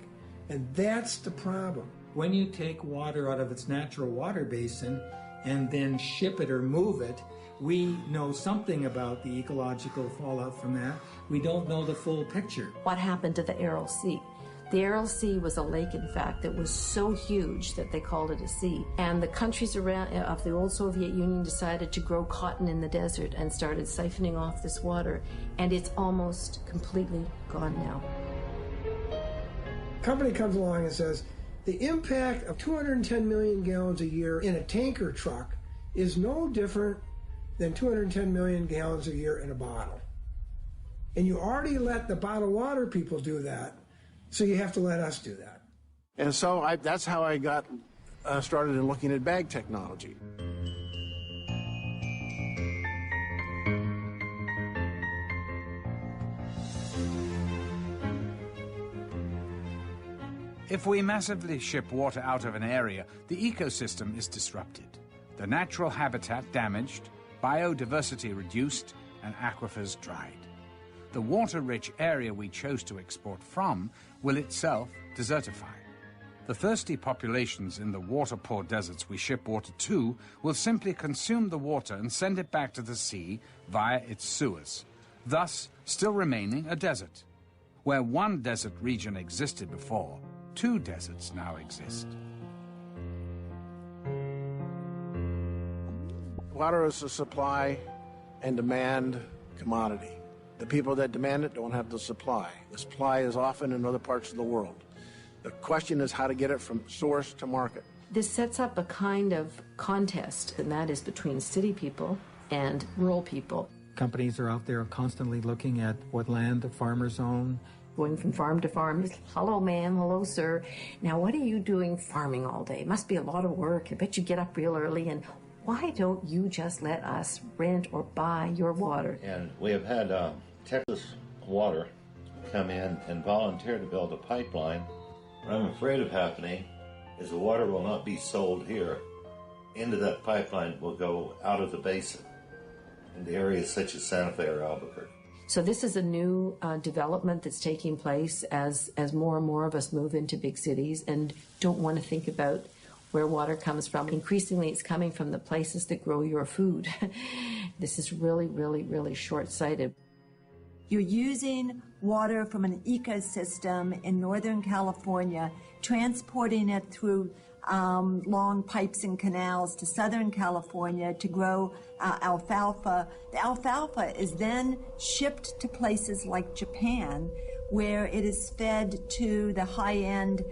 And that's the problem. When you take water out of its natural water basin and then ship it or move it, we know something about the ecological fallout from that. We don't know the full picture. What happened to the Aral Sea? The Aral Sea was a lake, in fact, that was so huge that they called it a sea. And the countries around of the old Soviet Union decided to grow cotton in the desert and started siphoning off this water. And it's almost completely gone now. A company comes along and says, the impact of 210 million gallons a year in a tanker truck is no different than 210 million gallons a year in a bottle. And you already let the bottled water people do that, so you have to let us do that. And so that's how I got started in looking at bag technology. If we massively ship water out of an area, the ecosystem is disrupted, the natural habitat damaged, biodiversity reduced, and aquifers dried. The water-rich area we chose to export from will itself desertify. The thirsty populations in the water-poor deserts we ship water to will simply consume the water and send it back to the sea via its sewers, thus still remaining a desert. Where one desert region existed before, 2 deserts now exist. Water is a supply and demand commodity. The people that demand it don't have the supply. The supply is often in other parts of the world. The question is how to get it from source to market. This sets up a kind of contest, and that is between city people and rural people. Companies are out there constantly looking at what land the farmers own. Going from farm to farm, hello ma'am, hello sir. Now what are you doing farming all day? It must be a lot of work. I bet you get up real early, and why don't you just let us rent or buy your water? And we have had Texas Water come in and volunteer to build a pipeline. What I'm afraid of happening is the water will not be sold here. Into that pipeline will go out of the basin into areas such as Santa Fe or Albuquerque. So this is a new development that's taking place as more and more of us move into big cities and don't want to think about where water comes from. Increasingly, it's coming from the places that grow your food. This is really, really, really short-sighted. You're using water from an ecosystem in Northern California, transporting it through long pipes and canals to Southern California to grow alfalfa. The alfalfa is then shipped to places like Japan, where it is fed to the high-end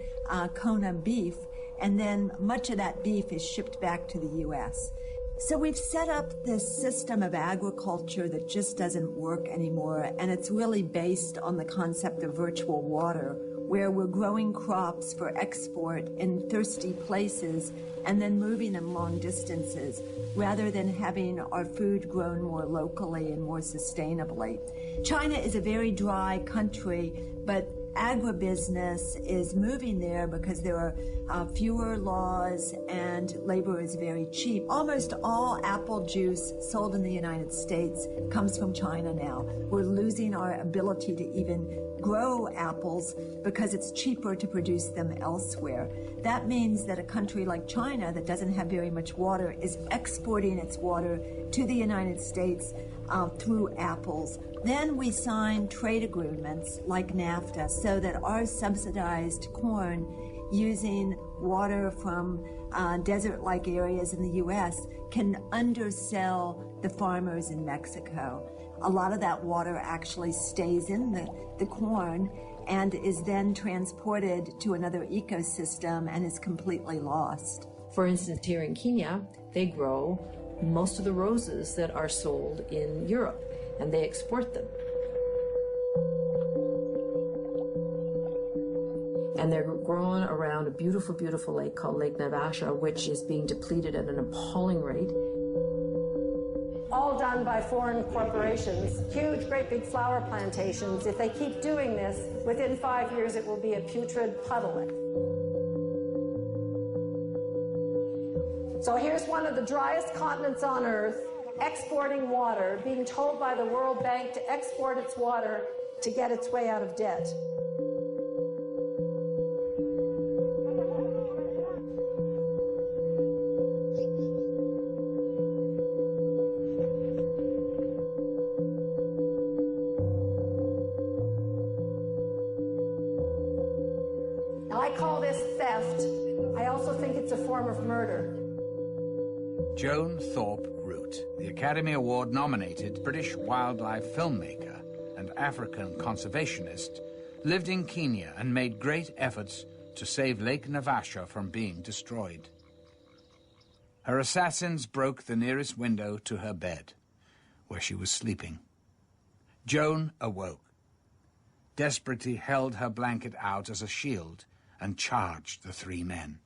Kona beef, and then much of that beef is shipped back to the U.S. So we've set up this system of agriculture that just doesn't work anymore, and it's really based on the concept of virtual water, where we're growing crops for export in thirsty places and then moving them long distances, rather than having our food grown more locally and more sustainably. China is a very dry country, but agribusiness is moving there because there are fewer laws and labor is very cheap. Almost all apple juice sold in the United States comes from China now. We're losing our ability to even grow apples because it's cheaper to produce them elsewhere. That means that a country like China that doesn't have very much water is exporting its water to the United States through apples. Then we sign trade agreements like NAFTA so that our subsidized corn using water from desert-like areas in the U.S. can undersell the farmers in Mexico. A lot of that water actually stays in the corn and is then transported to another ecosystem and is completely lost. For instance, here in Kenya, they grow most of the roses that are sold in Europe, and they export them. And they're grown around a beautiful, beautiful lake called Lake Naivasha, which is being depleted at an appalling rate. All done by foreign corporations, huge, great big flower plantations. If they keep doing this, within 5 years it will be a putrid puddle. So here's one of the driest continents on Earth, exporting water, being told by the World Bank to export its water to get its way out of debt. Now, I call this theft. I also think it's a form of murder. Joan Thorpe Root, the Academy Award-nominated British wildlife filmmaker and African conservationist, lived in Kenya and made great efforts to save Lake Naivasha from being destroyed. Her assassins broke the nearest window to her bed, where she was sleeping. Joan awoke, desperately held her blanket out as a shield and charged the three men.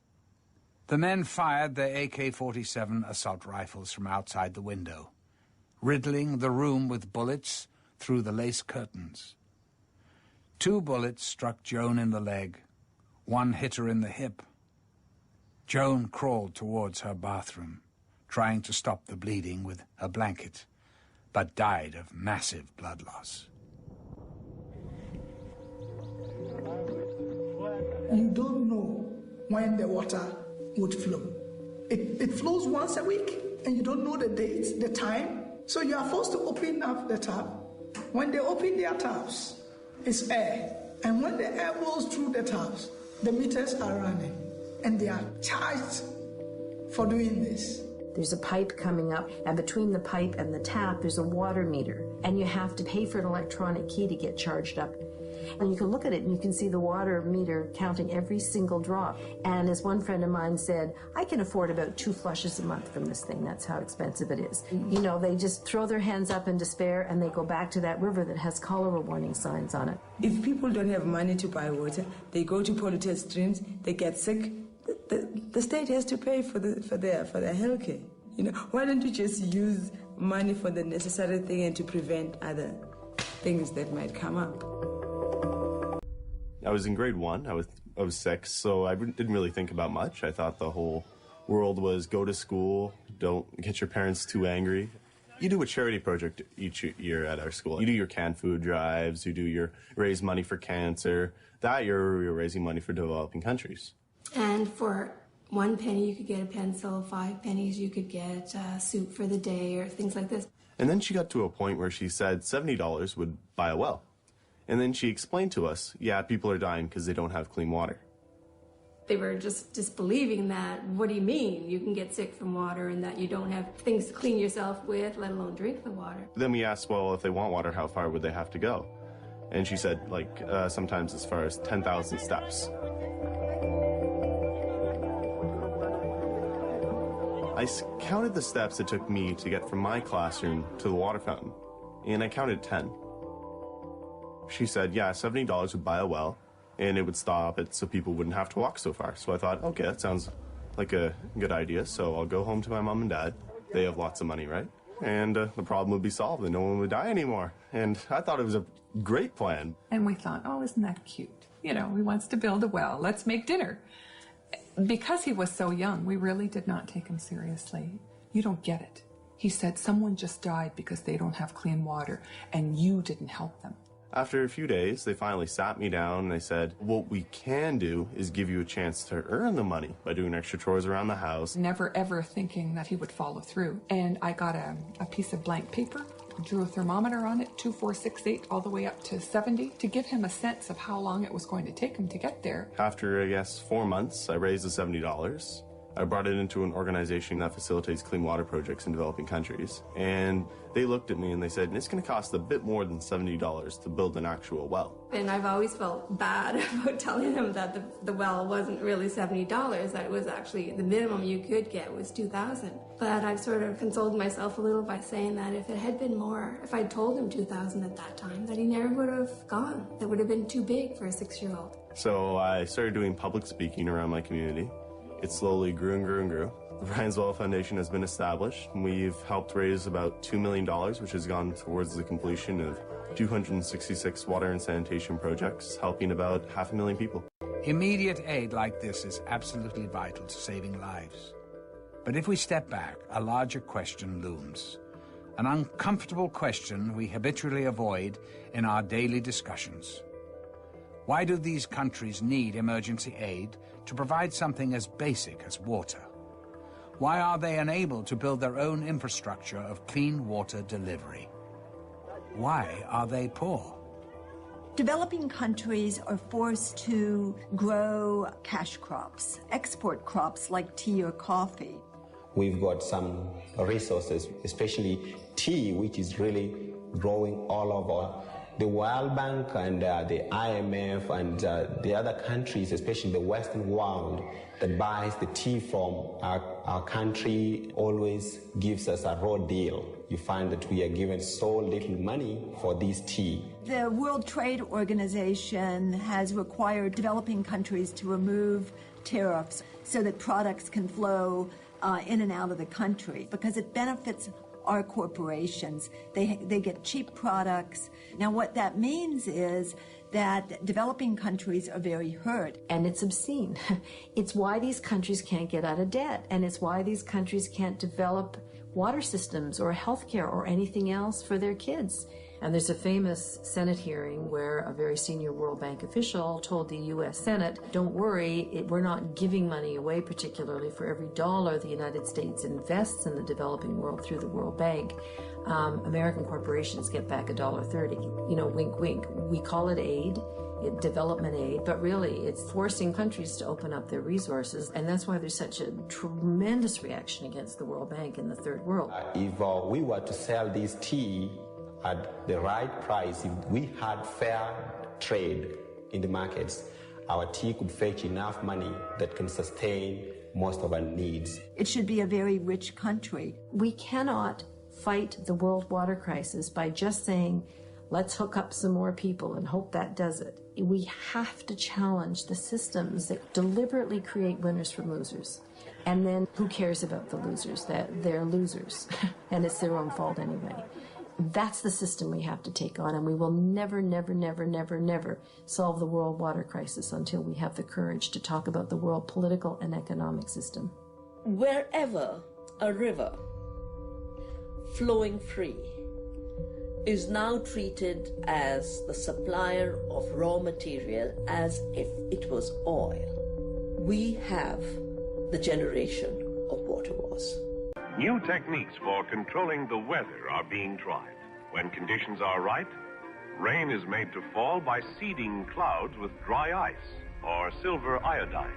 The men fired their AK-47 assault rifles from outside the window, riddling the room with bullets through the lace curtains. 2 bullets struck Joan in the leg. 1 hit her in the hip. Joan crawled towards her bathroom, trying to stop the bleeding with her blanket, but died of massive blood loss. You don't know when the water would flow. It flows once a week, and you don't know the date, the time, so you are forced to open up the tap. When they open their taps, it's air, and when the air blows through the taps, the meters are running, and they are charged for doing this. There's a pipe coming up, and between the pipe and the tap, there's a water meter, and you have to pay for an electronic key to get charged up. And you can look at it and you can see the water meter counting every single drop. And as one friend of mine said, I can afford about 2 flushes a month from this thing. That's how expensive it is. You know, they just throw their hands up in despair and they go back to that river that has cholera warning signs on it. If people don't have money to buy water, they go to polluted streams, they get sick. The state has to pay for their health care. You know, why don't you just use money for the necessary thing and to prevent other things that might come up? I was in grade 1. I was 6, so I didn't really think about much. I thought the whole world was go to school, don't get your parents too angry. You do a charity project each year at our school. You do your canned food drives, you do your raise money for cancer. That year, you're raising money for developing countries. And for 1 penny, you could get a pencil. 5 pennies, you could get soup for the day or things like this. And then she got to a point where she said $70 would buy a well. And then she explained to us, yeah, people are dying because they don't have clean water. They were just disbelieving that. What do you mean you can get sick from water and that you don't have things to clean yourself with, let alone drink the water? Then we asked, well, if they want water, how far would they have to go? And she said, like, sometimes as far as 10,000 steps. I counted the steps it took me to get from my classroom to the water fountain, and I counted 10. She said, yeah, $70 would buy a well, and it would stop it so people wouldn't have to walk so far. So I thought, okay, that sounds like a good idea, so I'll go home to my mom and dad. They have lots of money, right? And the problem would be solved, and no one would die anymore. And I thought it was a great plan. And we thought, oh, isn't that cute? You know, he wants to build a well. Let's make dinner. Because he was so young, we really did not take him seriously. You don't get it. He said someone just died because they don't have clean water, and you didn't help them. After a few days, they finally sat me down and they said, what we can do is give you a chance to earn the money by doing extra chores around the house. Never ever thinking that he would follow through. And I got a piece of blank paper, drew a thermometer on it, 2, 4, 6, 8, all the way up to 70, to give him a sense of how long it was going to take him to get there. After, I guess, 4 months, I raised the $70. I brought it into an organization that facilitates clean water projects in developing countries. And they looked at me and they said, it's going to cost a bit more than $70 to build an actual well. And I've always felt bad about telling him that the well wasn't really $70, that it was actually the minimum you could get was $2,000. But I've sort of consoled myself a little by saying that if it had been more, if I'd told him $2,000 at that time, that he never would have gone. That would have been too big for a 6-year-old. So I started doing public speaking around my community. It slowly grew and grew and grew. The Ryan's Well Foundation has been established. We've helped raise about $2 million, which has gone towards the completion of 266 water and sanitation projects, helping about 500,000 people. Immediate aid like this is absolutely vital to saving lives. But if we step back, a larger question looms. An uncomfortable question we habitually avoid in our daily discussions. Why do these countries need emergency aid to provide something as basic as water? Why are they unable to build their own infrastructure of clean water delivery? Why are they poor? Developing countries are forced to grow cash crops, export crops like tea or coffee. We've got some resources, especially tea, which is really growing all over. The World Bank and the IMF and the other countries, especially the Western world, that buys the tea from our country always gives us a raw deal. You find that we are given so little money for this tea. The World Trade Organization has required developing countries to remove tariffs so that products can flow in and out of the country because it benefits our corporations. They get cheap products. Now what that means is that developing countries are very hurt. And it's obscene. It's why these countries can't get out of debt, and it's why these countries can't develop water systems or healthcare or anything else for their kids. And there's a famous Senate hearing where a very senior World Bank official told the U.S. Senate, don't worry, we're not giving money away, particularly for every dollar the United States invests in the developing world through the World Bank. American corporations get back $1.30. You know, wink, wink. We call it aid, development aid, but really it's forcing countries to open up their resources, and that's why there's such a tremendous reaction against the World Bank in the third world. If we were to sell this tea at the right price, if we had fair trade in the markets, our tea could fetch enough money that can sustain most of our needs. It should be a very rich country. We cannot fight the world water crisis by just saying, let's hook up some more people and hope that does it. We have to challenge the systems that deliberately create winners from losers. And then who cares about the losers? That they're losers and it's their own fault anyway. That's the system we have to take on, and we will never, never, never, never, never solve the world water crisis until we have the courage to talk about the world political and economic system. Wherever a river flowing free is now treated as the supplier of raw material as if it was oil, we have the generation of water wars. New techniques for controlling the weather are being tried. When conditions are right, rain is made to fall by seeding clouds with dry ice or silver iodide.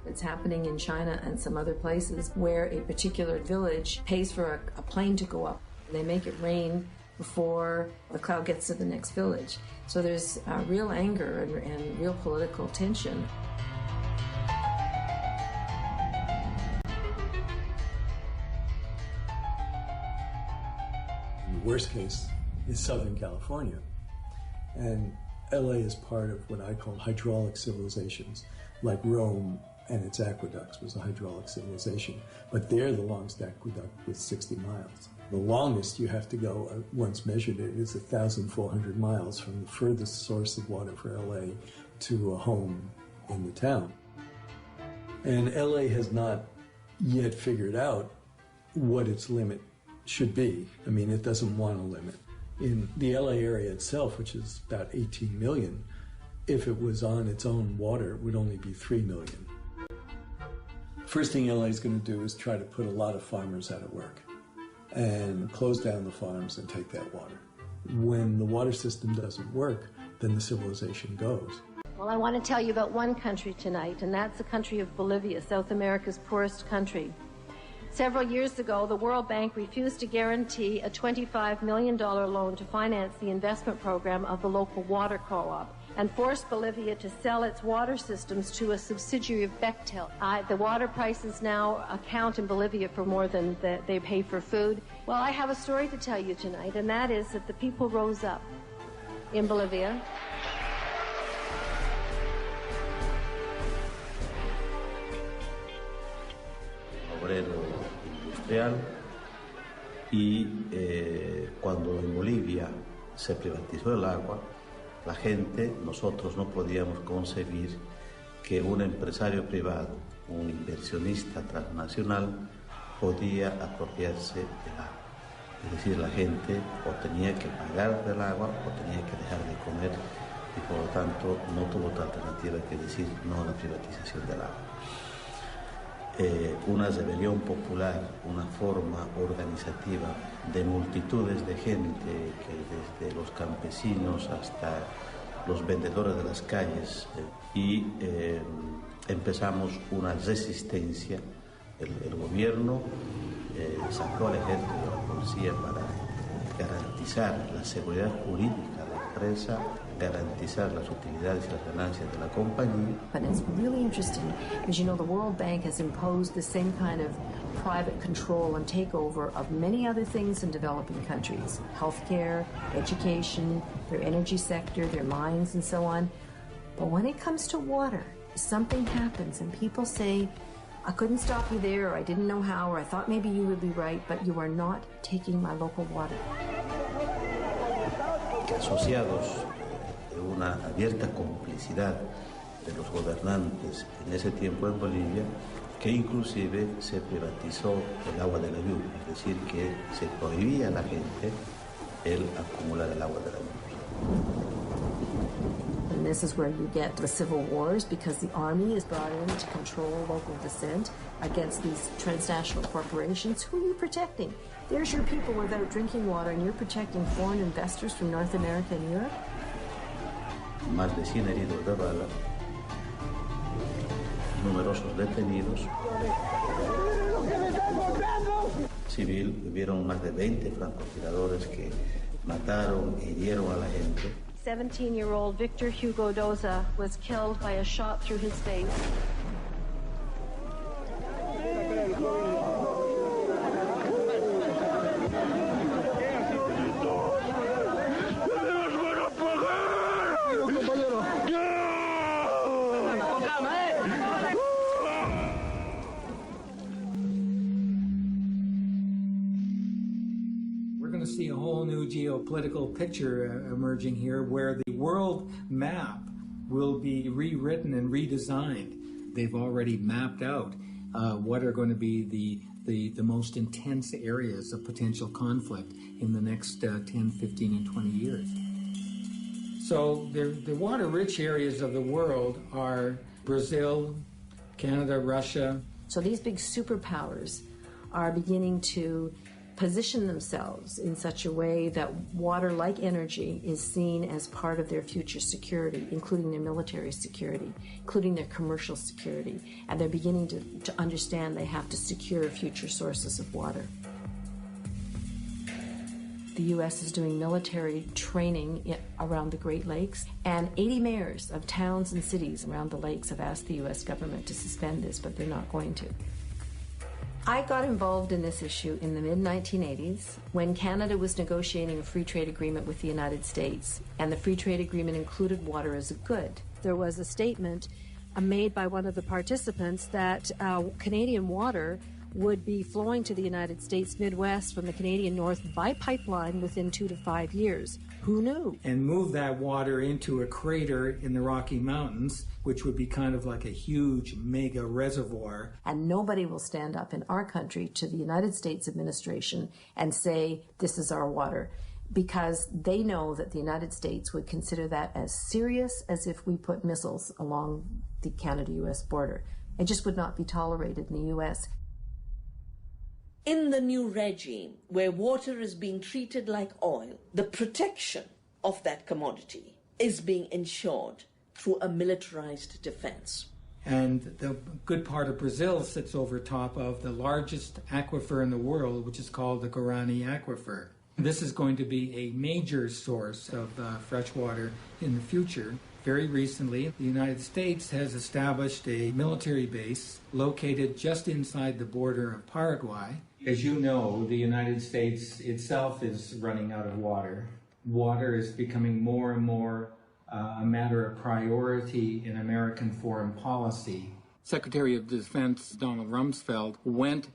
It's happening in China and some other places where a particular village pays for a plane to go up. They make it rain before the cloud gets to the next village. So there's real anger and real political tension. The worst case is Southern California. And LA is part of what I call hydraulic civilizations, like Rome and its aqueducts was a hydraulic civilization. But there the longest aqueduct was 60 miles. The longest you have to go, once measured it, is 1,400 miles from the furthest source of water for LA to a home in the town. And LA has not yet figured out what its limit should be. I mean, it doesn't want a limit. In the LA area itself, which is about 18 million, if it was on its own water, it would only be 3 million. First thing LA is going to do is try to put a lot of farmers out of work and close down the farms and take that water. When the water system doesn't work, then the civilization goes. Well, I want to tell you about one country tonight, and that's the country of Bolivia, South America's poorest country. Several years ago, the World Bank refused to guarantee a $25 million loan to finance the investment program of the local water co-op and forced Bolivia to sell its water systems to a subsidiary of Bechtel. The water prices now account in Bolivia for more than they pay for food. Well, I have a story to tell you tonight, and that is that the people rose up in Bolivia. Obrero industrial y cuando en Bolivia se privatizó el agua, la gente, nosotros no podíamos concebir que un empresario privado, un inversionista transnacional, podía apropiarse del agua. Es decir, la gente o tenía que pagar del agua o tenía que dejar de comer y por lo tanto no tuvo otra alternativa que decir no a la privatización del agua. Una rebelión popular, una forma organizativa de multitudes de gente, que desde los campesinos hasta los vendedores de las calles, y empezamos una resistencia. El gobierno sacó al ejército y a la policía para garantizar la seguridad jurídica de la empresa, garantizar las utilidades y las ganancias de la compañía. But it's really interesting because, you know, the World Bank has imposed the same kind of private control and takeover of many other things in developing countries. Healthcare, education, their energy sector, their mines, and so on. But when it comes to water, something happens and people say, I couldn't stop you there, or I didn't know how, or I thought maybe you would be right, but you are not taking my local water. Asociados de una abierta complicidad de los gobernantes en ese tiempo en Bolivia, que inclusive se privatizó el agua de la lluvia, es decir, que se prohibía a la gente el acumular el agua de la lluvia. And this is where you get the civil wars, because the army is brought in to control local dissent against these transnational corporations. Who are you protecting? There's your people without drinking water, and you're protecting foreign investors from North America and Europe? Más de 100 heridos de bala, numerosos detenidos. Civil, hubieron más de 20 francotiradores que Mataron y hirieron a la gente. 17-year-old Victor Hugo Doza was killed by a shot through his face. See a whole new geopolitical picture emerging here where the world map will be rewritten and redesigned. They've already mapped out what are going to be the most intense areas of potential conflict in the next 10, 15, and 20 years. So the water-rich areas of the world are Brazil, Canada, Russia. So these big superpowers are beginning to position themselves in such a way that water, like energy, is seen as part of their future security, including their military security, including their commercial security, and they're beginning to understand they have to secure future sources of water. The U.S. is doing military training around the Great Lakes, and 80 mayors of towns and cities around the lakes have asked the U.S. government to suspend this, but they're not going to. I got involved in this issue in the mid-1980s when Canada was negotiating a free trade agreement with the United States, and the free trade agreement included water as a good. There was a statement made by one of the participants that Canadian water would be flowing to the United States Midwest from the Canadian North by pipeline within 2 to 5 years. Who knew? And move that water into a crater in the Rocky Mountains, which would be kind of like a huge mega reservoir. And nobody will stand up in our country to the United States administration and say, this is our water, because they know that the United States would consider that as serious as if we put missiles along the Canada-U.S. border. It just would not be tolerated in the U.S. In the new regime, where water is being treated like oil, the protection of that commodity is being ensured through a militarized defense. And the good part of Brazil sits over top of the largest aquifer in the world, which is called the Guarani Aquifer. This is going to be a major source of fresh water in the future. Very recently, the United States has established a military base located just inside the border of Paraguay. As you know, the United States itself is running out of water. Water is becoming more and more a matter of priority in American foreign policy. Secretary of Defense Donald Rumsfeld went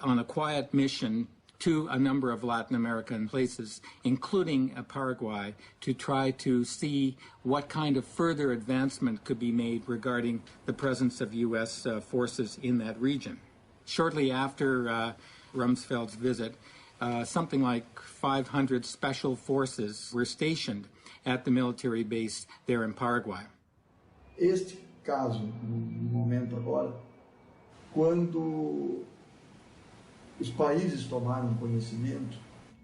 on a quiet mission to a number of Latin American places, including Paraguay, to try to see what kind of further advancement could be made regarding the presence of U.S. forces in that region. Shortly after Rumsfeld's visit, something like 500 special forces were stationed at the military base there in Paraguay. Este caso, no momento agora, quando os países tomaram conhecimento,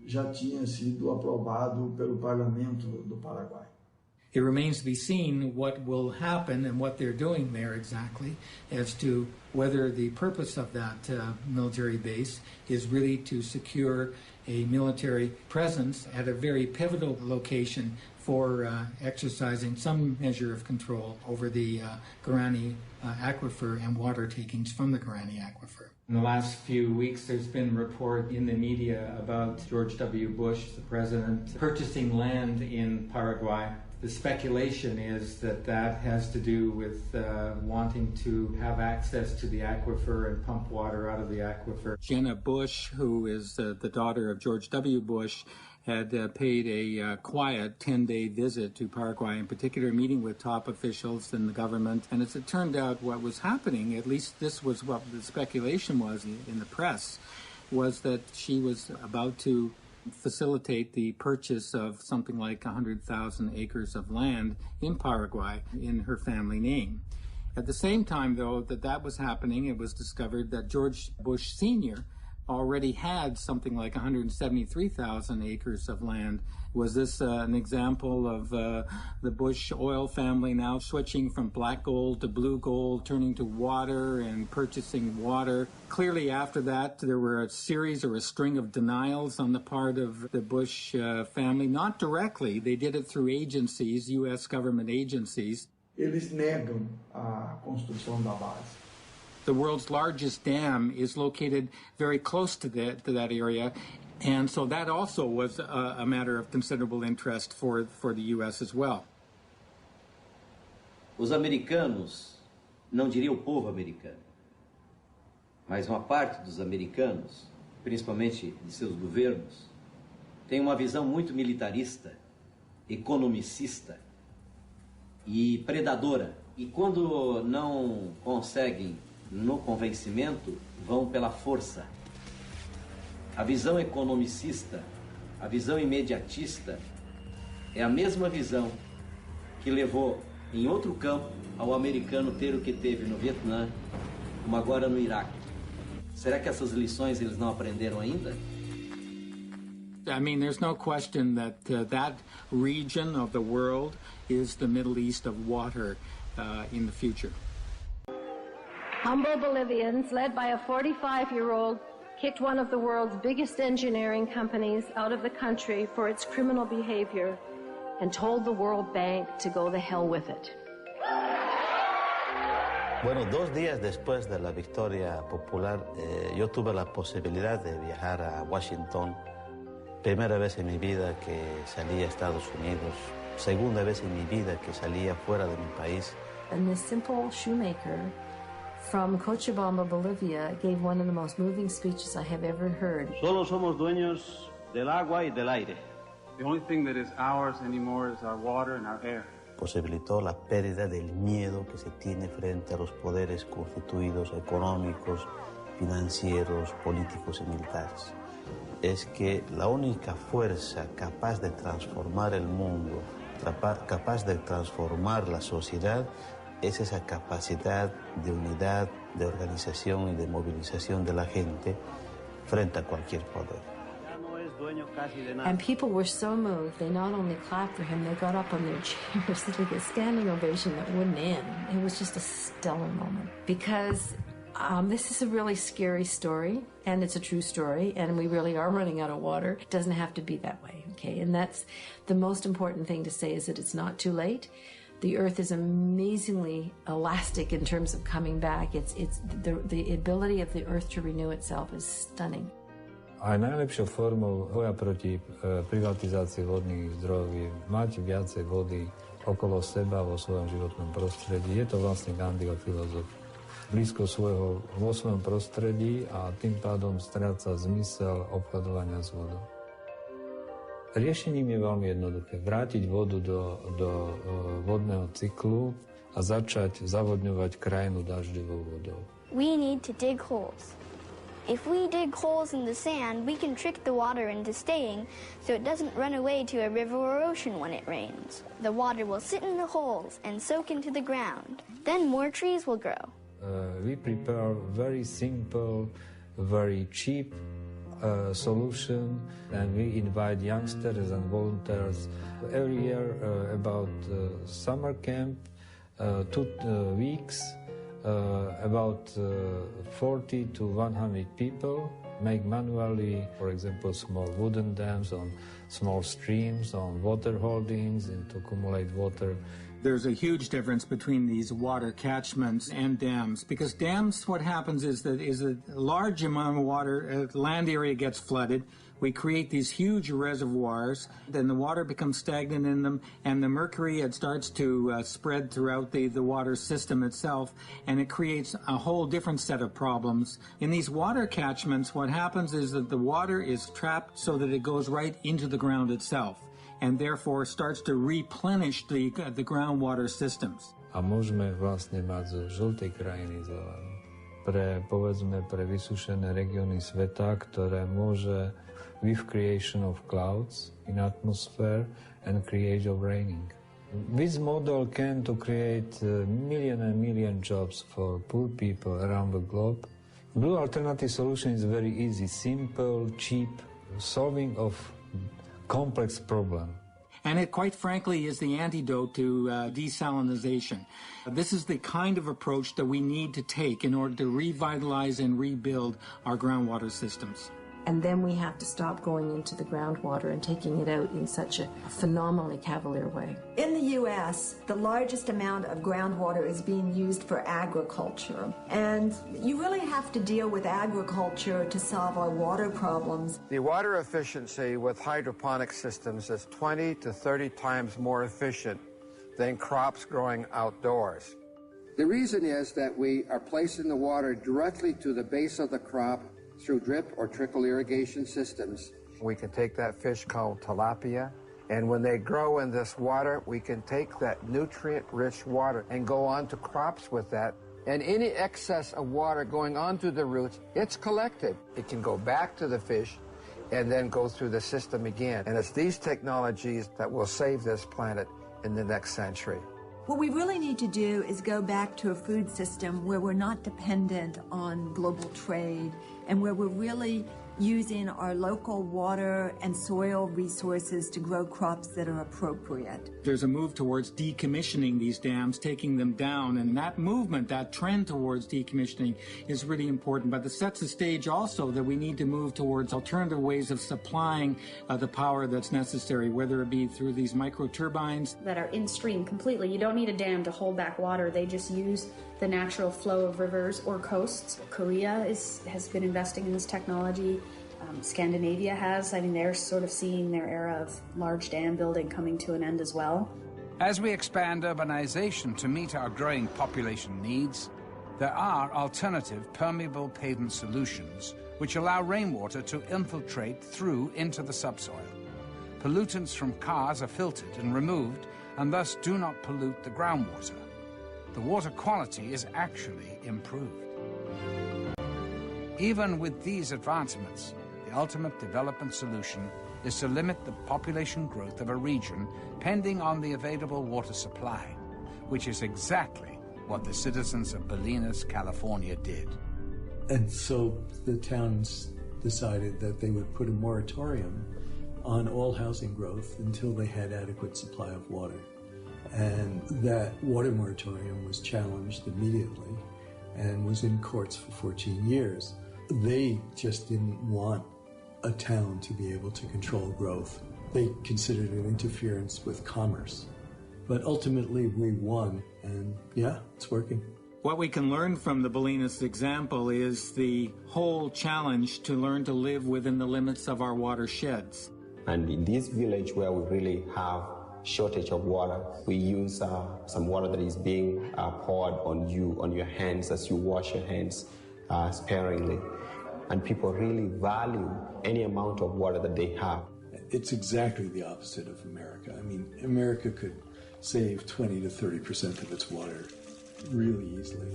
já tinha sido aprovado pelo Parlamento do Paraguai. It remains to be seen what will happen and what they're doing there exactly as to whether the purpose of that military base is really to secure a military presence at a very pivotal location for exercising some measure of control over the Guarani Aquifer and water takings from the Guarani Aquifer. In the last few weeks, there's been a report in the media about George W. Bush, the president, purchasing land in Paraguay. The speculation is that that has to do with wanting to have access to the aquifer and pump water out of the aquifer. Jenna Bush, who is the daughter of George W. Bush, had paid a quiet 10-day visit to Paraguay, in particular meeting with top officials in the government. And as it turned out, what was happening, at least this was what the speculation was in the press, was that she was about to facilitate the purchase of something like 100,000 acres of land in Paraguay in her family name. At the same time, though, that was happening, it was discovered that George Bush Sr. already had something like 173,000 acres of land. Was this an example of the Bush oil family now switching from black gold to blue gold, turning to water and purchasing water? Clearly after that, there were a series or a string of denials on the part of the Bush family. Not directly. They did it through agencies, U.S. government agencies. Eles negam a construção da base. The world's largest dam is located very close to that area, and so that also was a matter of considerable interest for the U.S. as well. Os americanos, não diria o povo americano, mas uma parte dos americanos, principalmente de seus governos, tem uma visão muito militarista, economicista e predadora. E quando não conseguem no convencimento, vão pela força. A visão economicista, a visão imediatista, é a mesma visão que levou, em outro campo, ao americano ter o que teve no Vietnã, como agora no Iraque. Será que essas lições eles não aprenderam ainda? I mean, there's no question that that region of the world is the Middle East of water in the future. Humble Bolivians, led by a 45-year-old, kicked one of the world's biggest engineering companies out of the country for its criminal behavior and told the World Bank to go the hell with it. Bueno, 2 días después de la victoria popular, yo tuve la posibilidad de viajar a Washington. Primera vez en mi vida que salí a Estados Unidos. Segunda vez en mi vida que salía fuera de mi país. And this simple shoemaker from Cochabamba, Bolivia, gave one of the most moving speeches I have ever heard. Solo somos dueños del agua y del aire. The only thing that is ours anymore is our water and our air. Posibilitó la pérdida del miedo que se tiene frente a los poderes constituidos económicos, financieros, políticos y militares. Es que la única fuerza capaz de transformar el mundo, capaz de transformar la sociedad, es esa capacidad de unidad, de organización y de movilización de la gente frente a cualquier poder. And people were so moved, they not only clapped for him, they got up on their chairs, like a standing ovation that wouldn't end. It was just a stellar moment. Because this is a really scary story, and it's a true story, and we really are running out of water. It doesn't have to be that way, okay? And that's the most important thing to say, is that it's not too late. The earth is amazingly elastic in terms of coming back. It's the ability of the earth to renew itself is stunning. Aj najlepšou formou boja proti privatizácii vodných zdrojov je mať viacej vody okolo seba vo svojom životnom prostredí. Je to vlastne Gandhiho filozofia. Blízko vo svojom prostredí a tým pádom stráca zmysel obchodovania s vodou. Riešením je veľmi jednoduché. Vrátiť vodu do vodného cyklu a začať zavodňovať krajinu dažďovou vodou. We need to dig holes. If we dig holes in the sand, we can trick the water into staying so it doesn't run away to a river or ocean when it rains. The water will sit in the holes and soak into the ground. Then more trees will grow. We prepare very simple, very cheap solution, and we invite youngsters and volunteers every year about summer camp, 2 weeks, about 40 to 100 people make manually, for example, small wooden dams on small streams, on water holdings, and to accumulate water. There's a huge difference between these water catchments and dams, because dams, what happens is that a large amount of water, land area gets flooded. We create these huge reservoirs, then the water becomes stagnant in them, and the mercury, it starts to spread throughout the water system itself, and it creates a whole different set of problems. In these water catchments, what happens is that the water is trapped so that it goes right into the ground itself, and therefore starts to replenish the groundwater systems. A môžeme vlastne mať zo žltej krajiny zelenú. Povedzme, pre vysušené regióny sveta, ktoré môže with creation of clouds in atmosphere and creation of raining. This model can to create million and million jobs for poor people around the globe, Blue alternative solution is very easy, simple, cheap, solving of complex problem. And it, quite frankly, is the antidote to desalinization. This is the kind of approach that we need to take in order to revitalize and rebuild our groundwater systems. And then we have to stop going into the groundwater and taking it out in such a phenomenally cavalier way. In the U.S., the largest amount of groundwater is being used for agriculture. And you really have to deal with agriculture to solve our water problems. The water efficiency with hydroponic systems is 20 to 30 times more efficient than crops growing outdoors. The reason is that we are placing the water directly to the base of the crop through drip or trickle irrigation systems. We can take that fish called tilapia, and when they grow in this water, we can take that nutrient-rich water and go on to crops with that. And any excess of water going onto the roots, it's collected. It can go back to the fish and then go through the system again. And it's these technologies that will save this planet in the next century. What we really need to do is go back to a food system where we're not dependent on global trade and where we're really using our local water and soil resources to grow crops that are appropriate. There's a move towards decommissioning these dams, taking them down, and that movement, that trend towards decommissioning is really important, but it sets the stage also that we need to move towards alternative ways of supplying the power that's necessary, whether it be through these micro turbines that are in stream completely. You don't need a dam to hold back water. They just use the natural flow of rivers or coasts. Korea has been investing in this technology. Scandinavia has. I mean, they're sort of seeing their era of large dam building coming to an end as well. As we expand urbanization to meet our growing population needs, there are alternative permeable pavement solutions which allow rainwater to infiltrate through into the subsoil. Pollutants from cars are filtered and removed and thus do not pollute the groundwater. The water quality is actually improved. Even with these advancements, the ultimate development solution is to limit the population growth of a region pending on the available water supply, which is exactly what the citizens of Bolinas, California did. And so the towns decided that they would put a moratorium on all housing growth until they had adequate supply of water. And that water moratorium was challenged immediately and was in courts for 14 years. They just didn't want a town to be able to control growth. They considered it interference with commerce. But ultimately we won, and yeah, it's working. What we can learn from the Bolinas example is the whole challenge to learn to live within the limits of our watersheds. And in this village where we really have shortage of water, we use some water that is being poured on your hands as you wash your hands sparingly. And people really value any amount of water that they have. It's exactly the opposite of America. I mean, America could save 20 to 30% of its water really easily.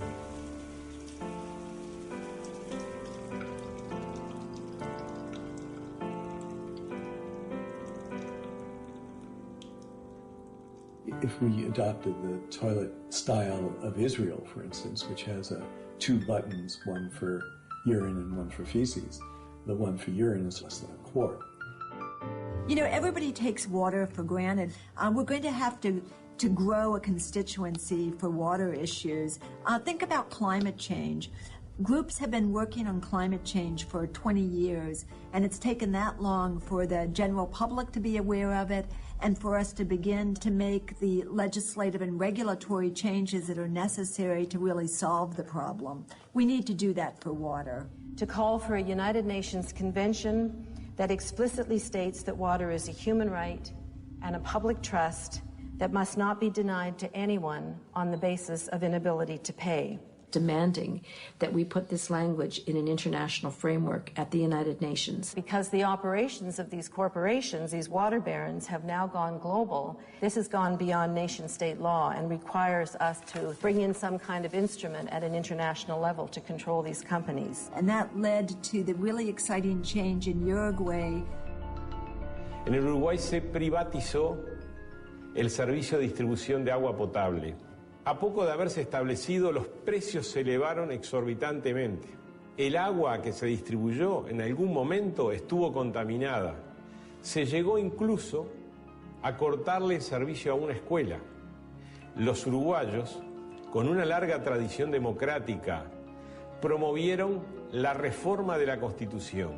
If we adopted the toilet style of Israel, for instance, which has two buttons, one for urine and one for feces, the one for urine is less than a quart. You know, everybody takes water for granted. We're going to have to grow a constituency for water issues. Think about climate change. Groups have been working on climate change for 20 years, and it's taken that long for the general public to be aware of it and for us to begin to make the legislative and regulatory changes that are necessary to really solve the problem. We need to do that for water. To call for a United Nations Convention that explicitly states that water is a human right and a public trust that must not be denied to anyone on the basis of inability to pay. Demanding that we put this language in an international framework at the United Nations. Because the operations of these corporations, these water barons, have now gone global, this has gone beyond nation-state law and requires us to bring in some kind of instrument at an international level to control these companies. And that led to the really exciting change in Uruguay. En el Uruguay se privatizó el servicio de distribución de agua potable. A poco de haberse establecido, los precios se elevaron exorbitantemente. El agua que se distribuyó en algún momento estuvo contaminada. Se llegó incluso a cortarle el servicio a una escuela. Los uruguayos, con una larga tradición democrática, promovieron la reforma de la Constitución,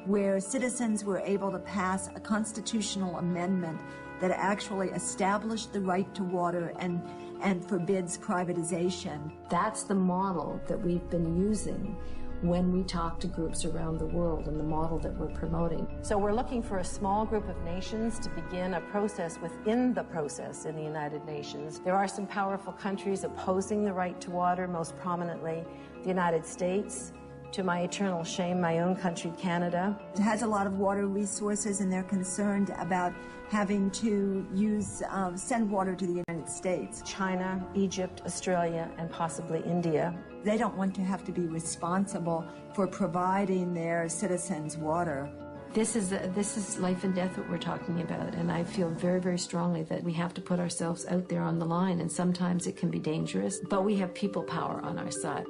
where citizens were able to pass a constitutional amendment that actually established the right to water and forbids privatization. That's the model that we've been using when we talk to groups around the world, and the model that we're promoting. So we're looking for a small group of nations to begin a process within the process in the United Nations. There are some powerful countries opposing the right to water, most prominently the United States. To my eternal shame, my own country, Canada. It has a lot of water resources, and they're concerned about having to send water to the United States. China, Egypt, Australia, and possibly India. They don't want to have to be responsible for providing their citizens water. This is life and death what we're talking about, and I feel very, very strongly that we have to put ourselves out there on the line, and sometimes it can be dangerous, but we have people power on our side.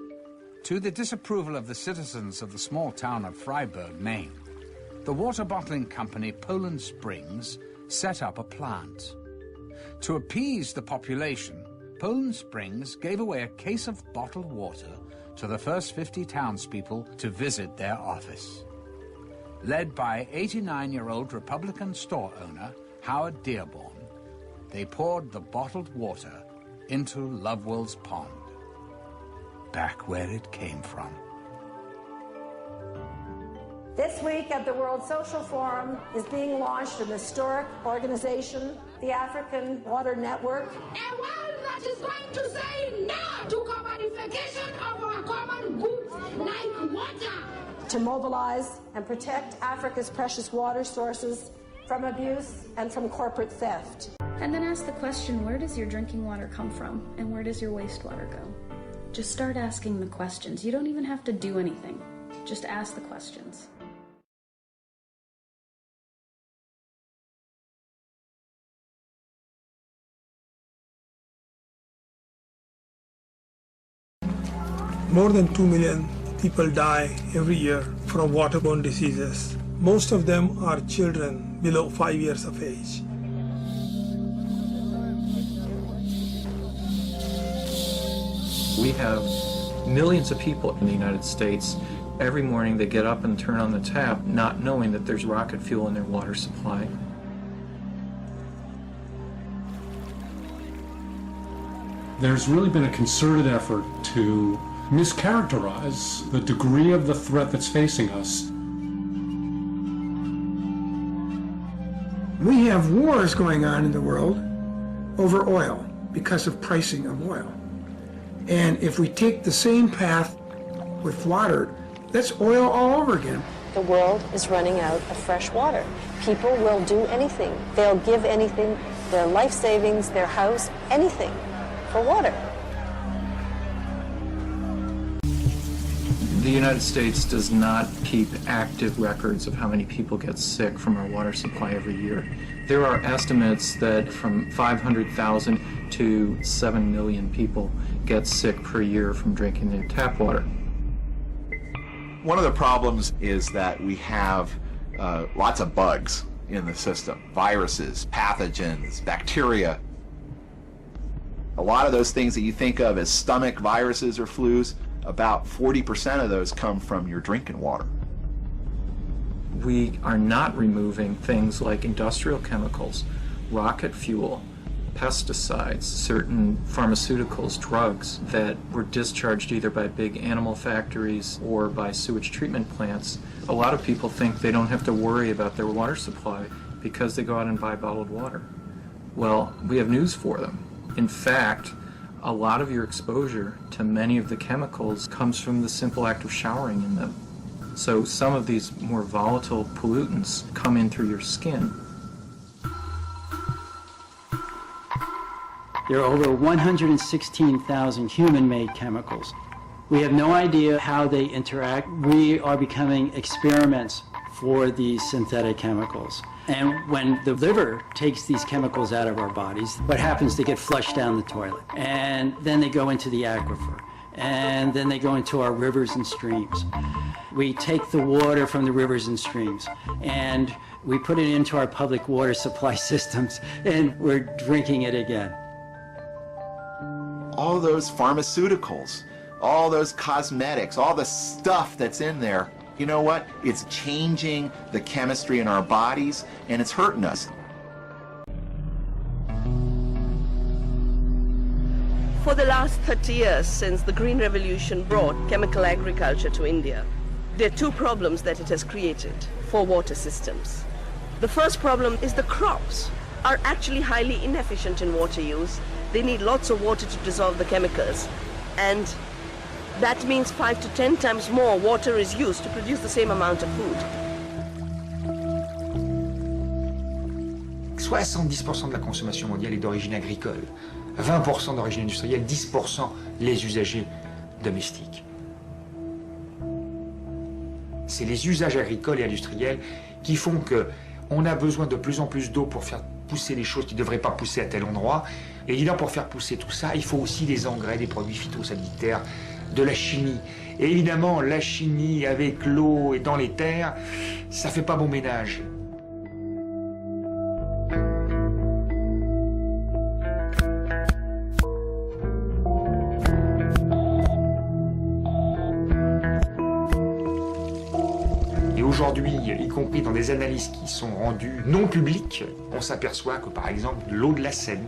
To the disapproval of the citizens of the small town of Freiburg, Maine, the water bottling company Poland Springs set up a plant. To appease the population, Poland Springs gave away a case of bottled water to the first 50 townspeople to visit their office. Led by 89-year-old Republican store owner Howard Dearborn, they poured the bottled water into Lovewell's Pond, back where it came from. This week at the World Social Forum is being launched an historic organization, the African Water Network. A world that is going to say no to commodification of our common goods like water. To mobilize and protect Africa's precious water sources from abuse and from corporate theft. And then ask the question, where does your drinking water come from and where does your wastewater go? Just start asking the questions. You don't even have to do anything. Just ask the questions. More than 2 million people die every year from waterborne diseases. Most of them are children below 5 years of age. We have millions of people in the United States. Every morning they get up and turn on the tap not knowing that there's rocket fuel in their water supply. There's really been a concerted effort to mischaracterize the degree of the threat that's facing us. We have wars going on in the world over oil because of pricing of oil. And if we take the same path with water, that's oil all over again. The world is running out of fresh water. People will do anything. They'll give anything, their life savings, their house, anything for water. The United States does not keep active records of how many people get sick from our water supply every year. There are estimates that from 500,000 to 7 million people get sick per year from drinking the tap water. One of the problems is that we have lots of bugs in the system. Viruses, pathogens, bacteria. A lot of those things that you think of as stomach viruses or flus, about 40% of those come from your drinking water. We are not removing things like industrial chemicals, rocket fuel, pesticides, certain pharmaceuticals, drugs that were discharged either by big animal factories or by sewage treatment plants. A lot of people think they don't have to worry about their water supply because they go out and buy bottled water. Well, we have news for them. In fact, a lot of your exposure to many of the chemicals comes from the simple act of showering in them. So some of these more volatile pollutants come in through your skin. There are over 116,000 human-made chemicals. We have no idea how they interact. We are becoming experiments for these synthetic chemicals. And when the liver takes these chemicals out of our bodies, what happens? They get flushed down the toilet. And then they go into the aquifer. and then they go into our rivers and streams. We take the water from the rivers and streams, and we put it into our public water supply systems, and we're drinking it again. All those pharmaceuticals, all those cosmetics, all the stuff that's in there, you know what? It's changing the chemistry in our bodies, and it's hurting us. For the last 30 years, since the Green Revolution brought chemical agriculture to India, there are two problems that it has created for water systems. The first problem is the crops are actually highly inefficient in water use. They need lots of water to dissolve the chemicals, and that means 5 to 10 times more water is used to produce the same amount of food. 70% de la consommation mondiale est d'origine agricole, 20% d'origine industrielle, 10% les usagers domestiques. C'est les usages agricoles et industriels qui font qu'on a besoin de plus en plus d'eau pour faire pousser les choses qui ne devraient pas pousser à tel endroit. Et évidemment, pour faire pousser tout ça, il faut aussi des engrais, des produits phytosanitaires, de la chimie. Et évidemment, la chimie avec l'eau et dans les terres, ça fait pas bon ménage. Aujourd'hui, y compris dans des analyses qui sont rendues non publiques, on s'aperçoit que par exemple l'eau de la Seine,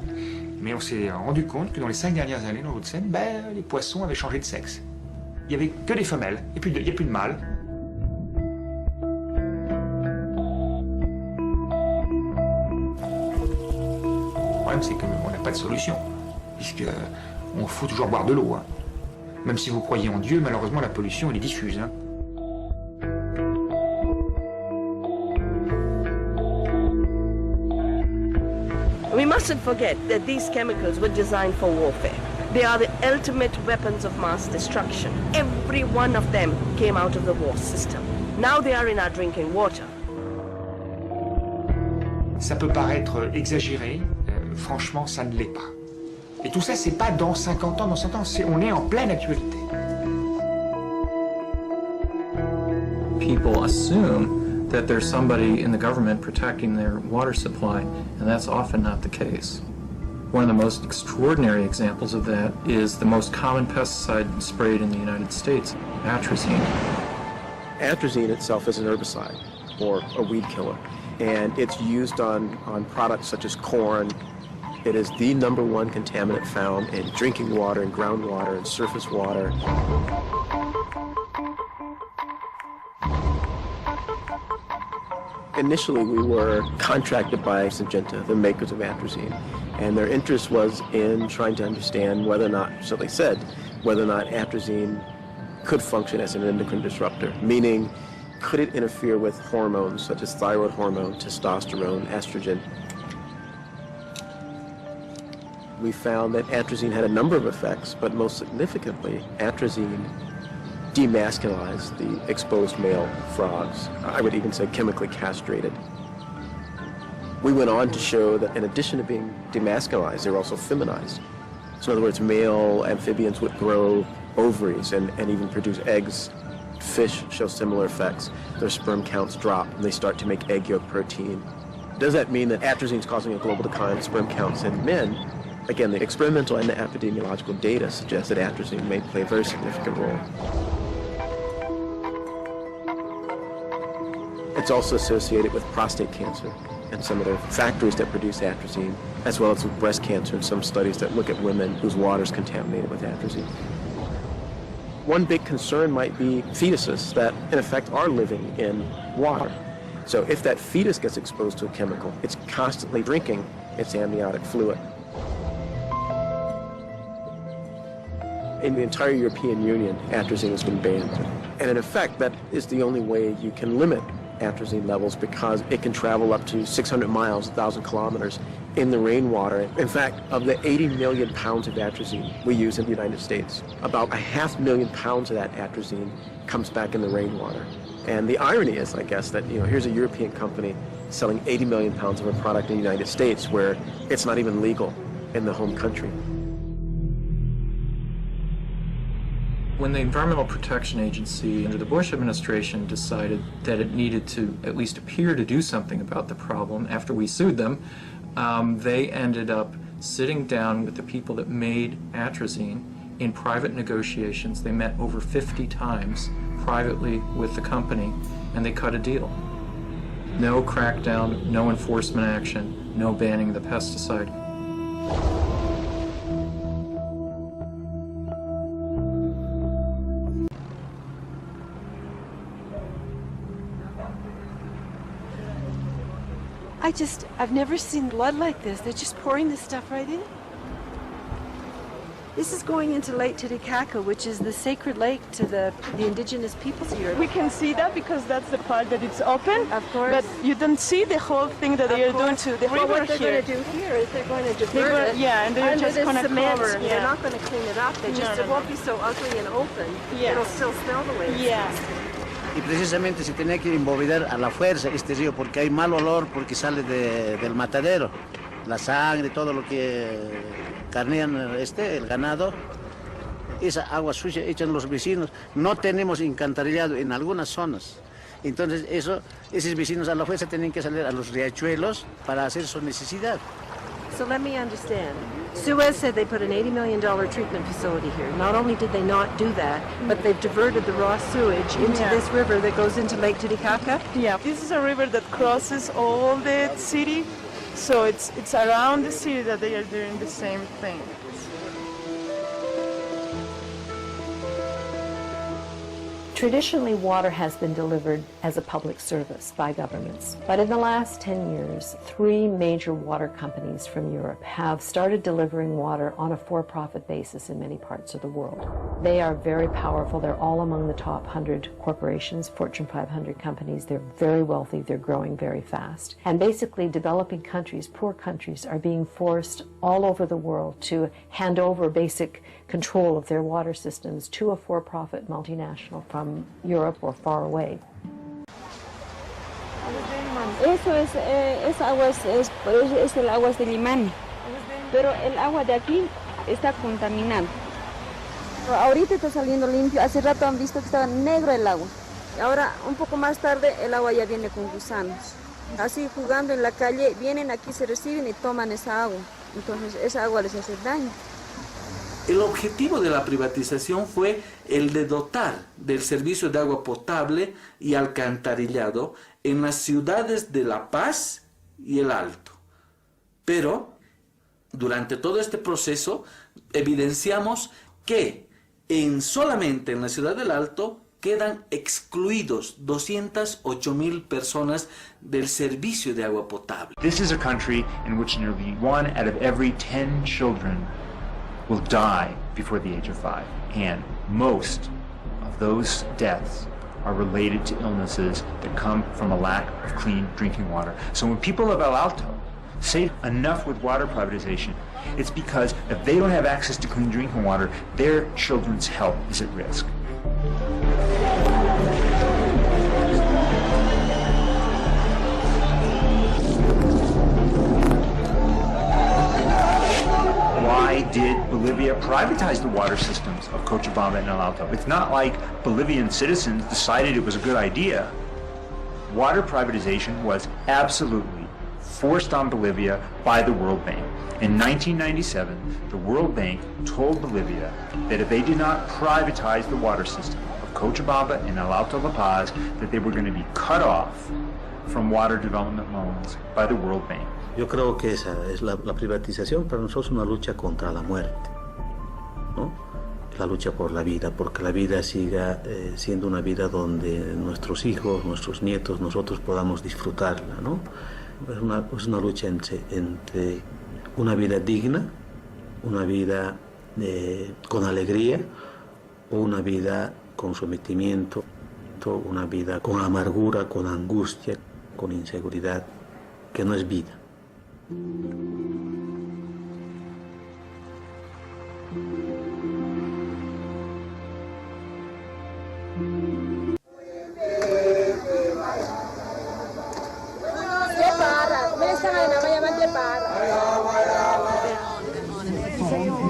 mais on s'est rendu compte que dans les 5 dernières années dans l'eau de Seine, les poissons avaient changé de sexe. Il n'y avait que des femelles, et puis il n'y a plus de mâles. Le problème c'est qu'on n'a pas de solution, puisqu'on faut toujours boire de l'eau. Hein. Même si vous croyez en Dieu, malheureusement la pollution elle est diffuse. Hein. We mustn't forget that these chemicals were designed for warfare. They are the ultimate weapons of mass destruction. Every one of them came out of the war system. Now they are in our drinking water. Ça peut paraître exagéré, franchement ça ne l'est pas. Et tout ça c'est pas dans 50 ans, dans 100 ans, on est en pleine actualité. People assume that there's somebody in the government protecting their water supply, and that's often not the case. One of the most extraordinary examples of that is the most common pesticide sprayed in the United States, atrazine. Atrazine itself is an herbicide, or a weed killer, and it's used on products such as corn. It is the #1 contaminant found in drinking water, and groundwater, and surface water. Initially, we were contracted by Syngenta, the makers of atrazine, and their interest was in trying to understand whether or not, so they said, whether or not atrazine could function as an endocrine disruptor, meaning could it interfere with hormones such as thyroid hormone, testosterone, estrogen. We found that atrazine had a number of effects, but most significantly, atrazine demasculized the exposed male frogs. I would even say chemically castrated. We went on to show that in addition to being demasculized, they were also feminized. So in other words, male amphibians would grow ovaries and even produce eggs. Fish show similar effects. Their sperm counts drop and they start to make egg yolk protein. Does that mean that atrazine is causing a global decline in sperm counts in men? Again, the experimental and the epidemiological data suggest that atrazine may play a very significant role. It's also associated with prostate cancer and some of the factories that produce atrazine, as well as with breast cancer and some studies that look at women whose water is contaminated with atrazine. One big concern might be fetuses that, in effect, are living in water. So if that fetus gets exposed to a chemical, it's constantly drinking its amniotic fluid. In the entire European Union, atrazine has been banned. And in effect, that is the only way you can limit atrazine levels because it can travel up to 600 miles, 1,000 kilometers in the rainwater. In fact, of the 80 million pounds of atrazine we use in the United States, about 500,000 pounds of that atrazine comes back in the rainwater. And the irony is, I guess, that here's a European company selling 80 million pounds of a product in the United States where it's not even legal in the home country. When the Environmental Protection Agency under the Bush administration decided that it needed to at least appear to do something about the problem after we sued them, they ended up sitting down with the people that made atrazine in private negotiations. They met over 50 times privately with the company, and they cut a deal. No crackdown, no enforcement action, no banning the pesticide. I've never seen blood like this. They're just pouring this stuff right in. This is going into Lake Titicaca, which is the sacred lake to the indigenous peoples here. We can see that because that's the part that it's open. Of course. But you don't see the whole thing that they are doing to the river what they're here. going to do here is they're going to divert it. Yeah, and they're just going to cover. Yeah. They're not going to clean it up. It won't be so ugly and open. Yeah. It'll still smell the way it smells. Y precisamente se tenía que inmovilizar a la fuerza este río porque hay mal olor porque sale del matadero, la sangre, todo lo que carnean el ganado. Esa agua sucia echan los vecinos. No tenemos alcantarillado en algunas zonas. Entonces esos vecinos a la fuerza tienen que salir a los riachuelos para hacer su necesidad. So let me understand. Suez said they put an $80 million treatment facility here. Not only did they not do that, but they've diverted the raw sewage into this river that goes into Lake Titicaca? Yeah, this is a river that crosses all the city, so it's around the city that they are doing the same thing. Traditionally, water has been delivered as a public service by governments. But in the last 10 years, 3 major water companies from Europe have started delivering water on a for-profit basis in many parts of the world. They are very powerful. They're all among the top 100 corporations, Fortune 500 companies. They're very wealthy. They're growing very fast. And basically, developing countries, poor countries, are being forced all over the world to hand over basic control of their water systems to a for-profit multinational from Europe or far away. Esa agua es el agua del imán, pero el agua de aquí está contaminada. Ahorita está saliendo limpio, hace rato han visto que estaba negro el agua. Ahora, un poco más tarde, el agua ya viene con gusanos. Así, jugando en la calle, vienen aquí, se reciben y toman esa agua. Entonces, esa agua les hace daño. El objetivo de la privatización fue el de dotar del servicio de agua potable y alcantarillado en las ciudades de La Paz y El Alto. Pero, durante todo este proceso, evidenciamos que solamente en la ciudad del Alto quedan excluidos 208,000 personas del servicio de agua potable. This is a country in which nearly 1 out of every 10 children will die before the age of 5, and most of those deaths are related to illnesses that come from a lack of clean drinking water. So when people of El Alto say enough with water privatization, it's because if they don't have access to clean drinking water, their children's health is at risk. Why did Bolivia privatize the water systems of Cochabamba and El Alto? It's not like Bolivian citizens decided it was a good idea. Water privatization was absolutely forced on Bolivia by the World Bank. In 1997, the World Bank told Bolivia that if they did not privatize the water system of Cochabamba and El Alto La Paz, that they were going to be cut off from water development loans by the World Bank. Yo creo que esa es la privatización para nosotros es una lucha contra la muerte, ¿no? La lucha por la vida, porque la vida siga siendo una vida donde nuestros hijos, nuestros nietos, nosotros podamos disfrutarla, ¿no? Es una lucha entre una vida digna, una vida con alegría, o una vida con sometimiento, una vida con amargura, con angustia, con inseguridad, que no es vida.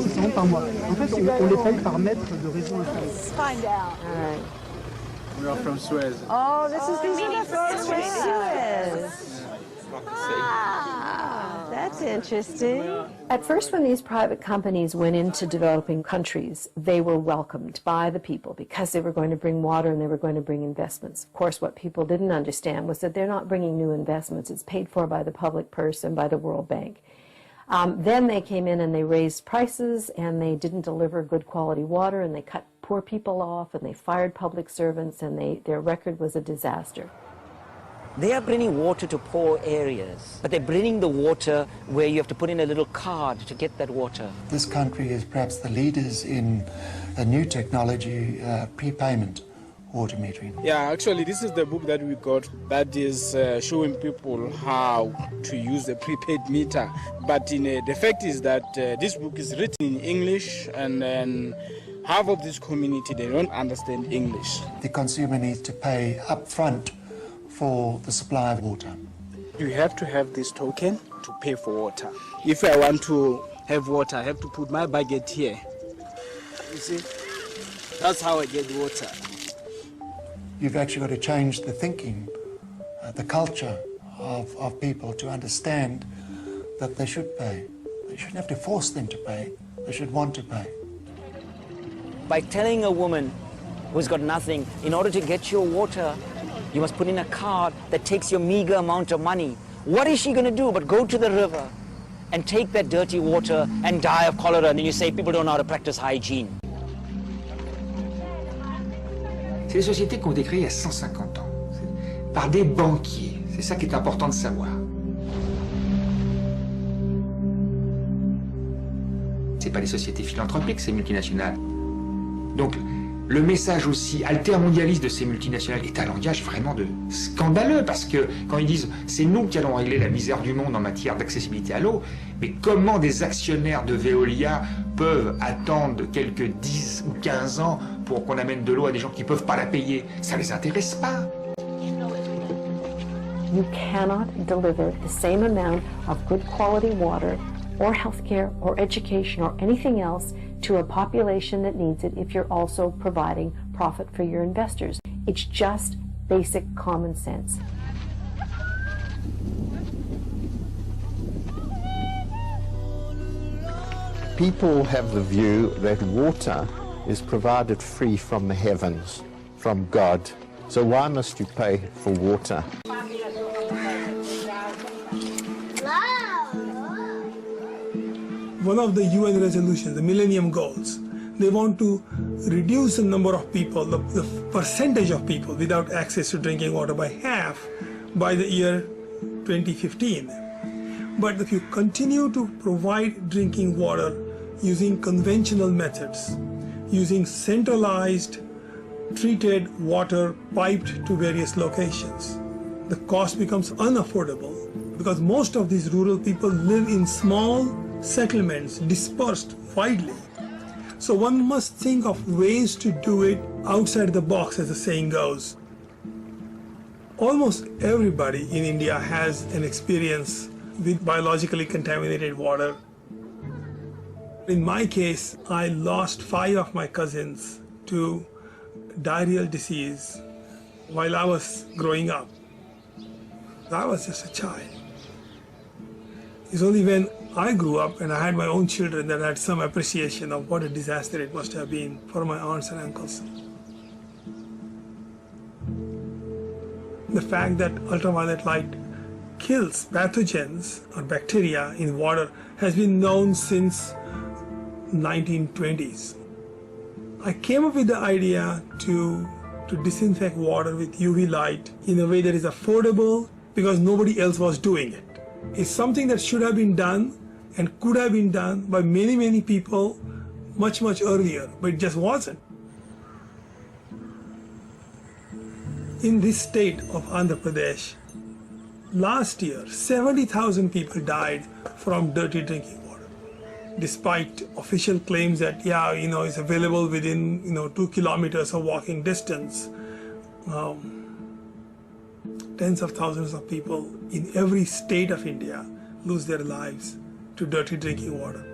600 par mois. En fait, on les paye par mètre de réseau installé. Let's find out. All right. We are from Suez. Oh, these are from Suez. Ah, that's interesting. At first, when these private companies went into developing countries, they were welcomed by the people because they were going to bring water and they were going to bring investments. Of course, what people didn't understand was that they're not bringing new investments. It's paid for by the public purse and by the World Bank. Then they came in and they raised prices and they didn't deliver good quality water and they cut poor people off and they fired public servants and their record was a disaster. They are bringing water to poor areas, but they're bringing the water where you have to put in a little card to get that water. This country is perhaps the leaders in a new technology, prepayment water metering. Yeah, actually, this is the book that we got that is showing people how to use the prepaid meter. But the fact is that this book is written in English, and then half of this community, they don't understand English. The consumer needs to pay up front for the supply of water. You have to have this token to pay for water. If I want to have water, I have to put my bucket here. You see? That's how I get water. You've actually got to change the thinking, the culture of people to understand that they should pay. You shouldn't have to force them to pay. They should want to pay. By telling a woman who's got nothing, in order to get your water, you must put in a card that takes your meager amount of money. What is she going to do but go to the river and take that dirty water and die of cholera, and then you say people don't know how to practice hygiene? C'est des sociétés qui ont été créées il y a 150 ans, par des banquiers. C'est ça qui est important de savoir. C'est pas des sociétés philanthropiques, ces multinationales. Donc, le message aussi altermondialiste de ces multinationales est un langage vraiment scandaleux, parce que quand ils disent « c'est nous qui allons régler la misère du monde en matière d'accessibilité à l'eau », mais comment des actionnaires de Veolia peuvent attendre quelques 10 ou 15 ans pour qu'on amène de l'eau à des gens qui ne peuvent pas la payer? Ça ne les intéresse pas. You cannot deliver the same amount of good quality water or healthcare or education or anything else to a population that needs it if you're also providing profit for your investors. It's just basic common sense. People have the view that water is provided free from the heavens, from God. So why must you pay for water? One of the UN resolutions, the Millennium Goals, they want to reduce the number of people, the percentage of people without access to drinking water by half by the year 2015. But if you continue to provide drinking water using conventional methods, using centralized treated water piped to various locations, the cost becomes unaffordable because most of these rural people live in small settlements dispersed widely. So one must think of ways to do it outside the box, as the saying goes. Almost everybody in India has an experience with biologically contaminated water. In my case, I lost 5 of my cousins to diarrheal disease while I was growing up. I was just a child. It's only when I grew up and I had my own children that I had some appreciation of what a disaster it must have been for my aunts and uncles. The fact that ultraviolet light kills pathogens or bacteria in water has been known since 1920s. I came up with the idea to disinfect water with UV light in a way that is affordable because nobody else was doing it. It's something that should have been done and could have been done by many, many people much, much earlier, but it just wasn't. In this state of Andhra Pradesh, last year, 70,000 people died from dirty drinking water, despite official claims that, it's available within, 2 kilometers of walking distance. Tens of thousands of people in every state of India lose their lives to dirty drinking water.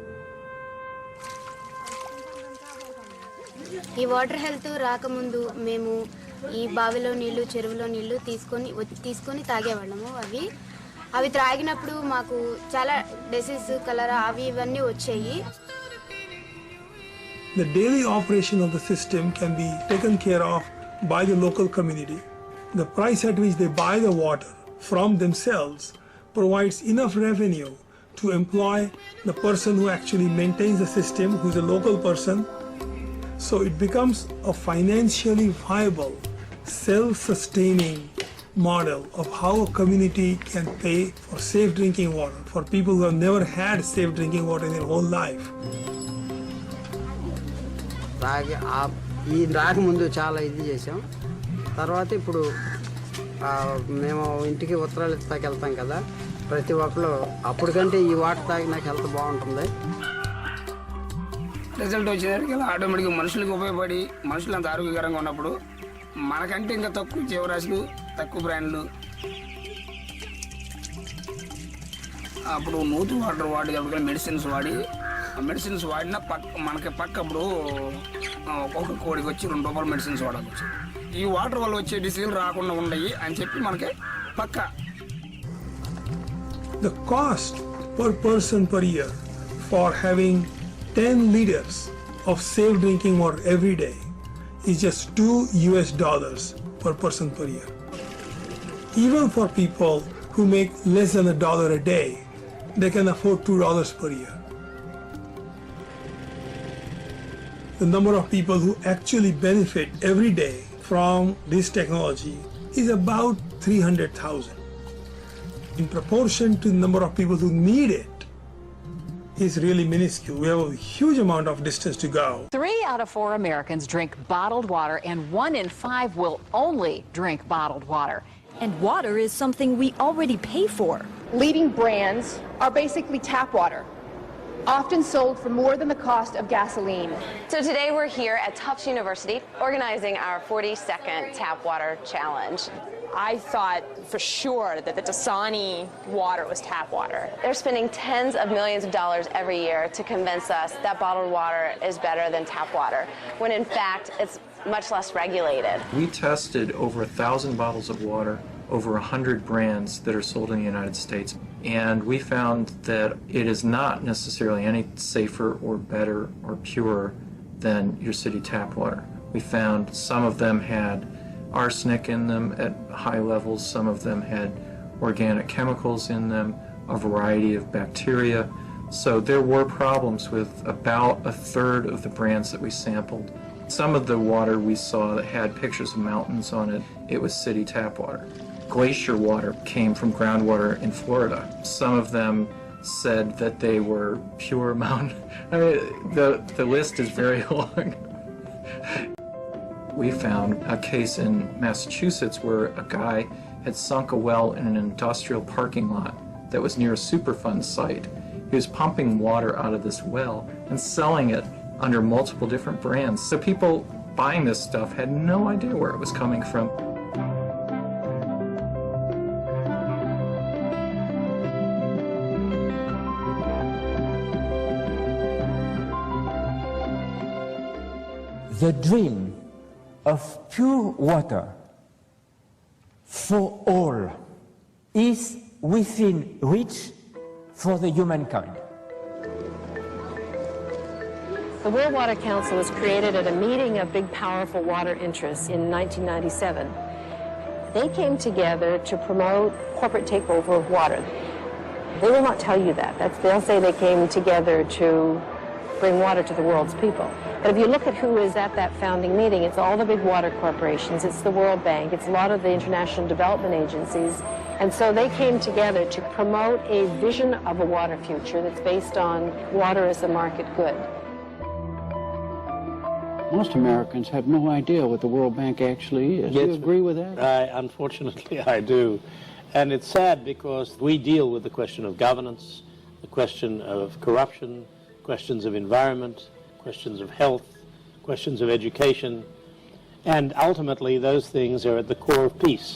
ఈ water health రాకముందు మేము ఈ బావిలో నీళ్లు చెరువులో నీళ్లు తీసుకొని తాగేవాళ్ళము. అవి త్రాగినప్పుడు మాకు చాలా డిసీజ్ కలరా అవి ఇవన్నీ వచ్చాయి. The daily operation of the system can be taken care of by the local community. The price at which they buy the water from themselves provides enough revenue to employ the person who actually maintains the system, who is a local person. So it becomes a financially viable, self-sustaining model of how a community can pay for safe drinking water for people who have never had safe drinking water in their whole life. ఈ రాకముందు చాలా ఇది చేసాం. తర్వాత ఇప్పుడు మేము ఇంటికి ఉత్తరాలు వెళ్తాం కదా, ప్రతి ఒక్కరు అప్పటికంటే ఈ వాటర్ తాగి నాకు హెల్త్ బాగుంటుంది. రిజల్ట్ వచ్చేసరికి ఆటోమేటిక్గా మనుషులకు ఉపయోగపడి మనుషులు అంత ఆరోగ్యకరంగా ఉన్నప్పుడు మనకంటే ఇంకా తక్కువ జీవరాశులు, తక్కువ బ్రాండ్లు, అప్పుడు నూతు వాటర్ వాడేటప్పుడు మెడిసిన్స్ వాడి మెడిసిన్స్ వాడినా మనకి అప్పుడు ఒక్కొక్క కోడికి వచ్చి ₹2 మెడిసిన్స్ వాడాలి. ఈ వాటర్ వల్ల వచ్చే డిసీజులు రాకుండా ఉండయి అని చెప్పి మనకి పక్క. The cost per person per year for having 10 liters of safe drinking water every day is just $2 per person per year. Even for people who make less than $1 a day, they can afford $2 per year. The number of people who actually benefit every day from this technology is about 300,000. In proportion to the number of people who need it, is really minuscule. We have a huge amount of distance to go. 3 out of 4 Americans drink bottled water, and 1 in 5 will only drink bottled water. And water is something we already pay for. Leading brands are basically tap water, often sold for more than the cost of gasoline. So today we're here at Tufts University organizing our 40-second tap water challenge. I thought for sure that the Dasani water was tap water. They're spending tens of millions of dollars every year to convince us that bottled water is better than tap water, when in fact it's much less regulated. We tested over 1,000 bottles of water, over 100 brands that are sold in the United States, and we found that it is not necessarily any safer or better or purer than your city tap water. We found some of them had arsenic in them at high levels, some of them had organic chemicals in them, a variety of bacteria. So there were problems with about a third of the brands that we sampled. Some of the water we saw that had pictures of mountains on it, it was city tap water. Glacier water came from groundwater in Florida. Some of them said that they were pure mountain. I mean, the list is very long. We found a case in Massachusetts where a guy had sunk a well in an industrial parking lot that was near a Superfund site. He was pumping water out of this well and selling it under multiple different brands. So people buying this stuff had no idea where it was coming from. The dream of pure water for all is within reach for the humankind. The World Water Council was created at a meeting of big, powerful water interests in 1997. They came together to promote corporate takeover of water. They will not tell you that. They'll say they came together to bring water to the world's people. But if you look at who is at that founding meeting, it's all the big water corporations, it's the World Bank, it's a lot of the international development agencies. And so they came together to promote a vision of a water future that's based on water as a market good. Most Americans have no idea what the World Bank actually is. Do you agree with that? Unfortunately, I do. And it's sad because we deal with the question of governance, the question of corruption, questions of environment, questions of health, questions of education, and ultimately those things are at the core of peace.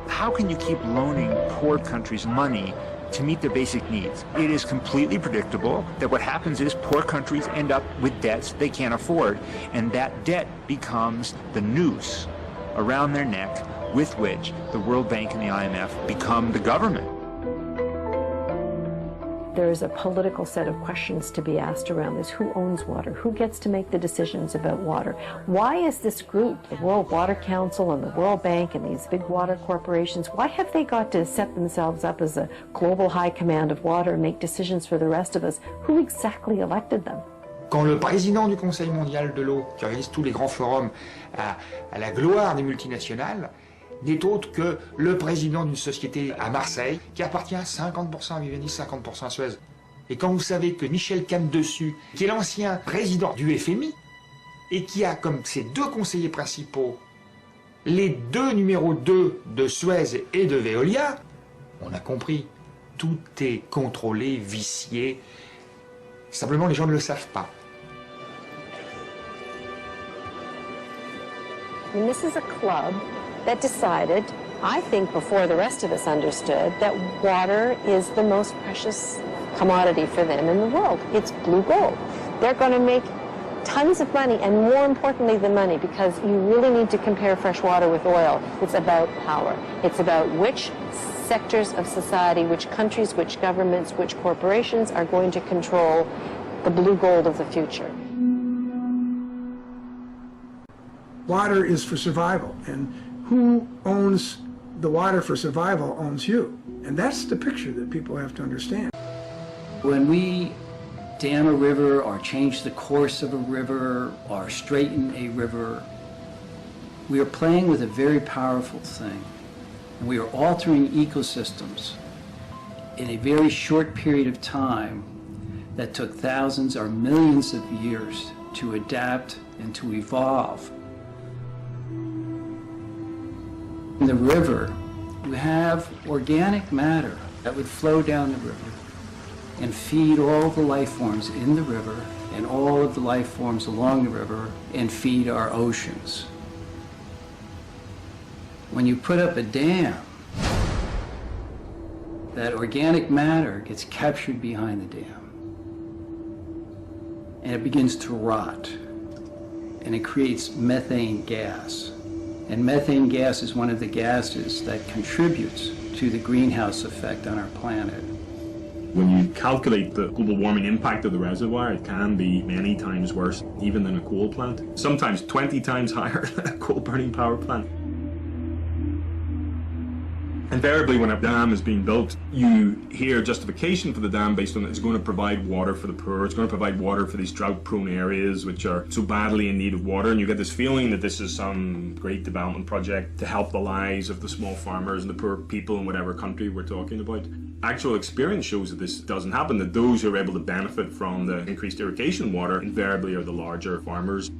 How can you keep loaning poor countries money to meet their basic needs. It is completely predictable that what happens is poor countries end up with debts they can't afford, and that debt becomes the noose around their neck with which the World Bank and the IMF become the government. There's a political set of questions to be asked around this. Who owns water? Who gets to make the decisions about water? Why is this group, the World Water Council and the World Bank and these big water corporations, why have they got to set themselves up as a global high command of water and make decisions for the rest of us? Who exactly elected them? Quand le président du Conseil mondial de l'eau, qui organise tous les grands forums à la gloire des multinationales, n'est autre que le président d'une société à Marseille qui appartient à 50% à Vivendi, 50% à Suez. Et quand vous savez que Michel Canne-Dessus, qui est l'ancien président du FMI, et qui a comme ses deux conseillers principaux les deux numéros 2 de Suez et de Veolia, on a compris, tout est contrôlé, vicié. Simplement, les gens ne le savent pas. And this is a club that decided, I think before the rest of us understood, that water is the most precious commodity for them in the world. It's blue gold. They're going to make tons of money, and more importantly than money, because you really need to compare fresh water with oil. It's about power. It's about which sectors of society, which countries, which governments, which corporations are going to control the blue gold of the future. Water is for survival, and who owns the water for survival owns you. And that's the picture that people have to understand. When we dam a river or change the course of a river or straighten a river, we are playing with a very powerful thing. And we are altering ecosystems in a very short period of time that took thousands or millions of years to adapt and to evolve. In the river, you have organic matter that would flow down the river and feed all the life forms in the river and all of the life forms along the river and feed our oceans. When you put up a dam, that organic matter gets captured behind the dam and it begins to rot and it creates methane gas. And methane gas is one of the gases that contributes to the greenhouse effect on our planet. When you calculate the global warming impact of the reservoir, it can be many times worse even than a coal plant. Sometimes 20 times higher than a coal-burning power plant. Invariably, when a dam is being built, you hear justification for the dam based on it's going to provide water for the poor, it's going to provide water for these drought-prone areas which are so badly in need of water, and you get this feeling that this is some great development project to help the lives of the small farmers and the poor people in whatever country we're talking about. Actual experience shows that this doesn't happen, that those who are able to benefit from the increased irrigation water invariably are the larger farmers.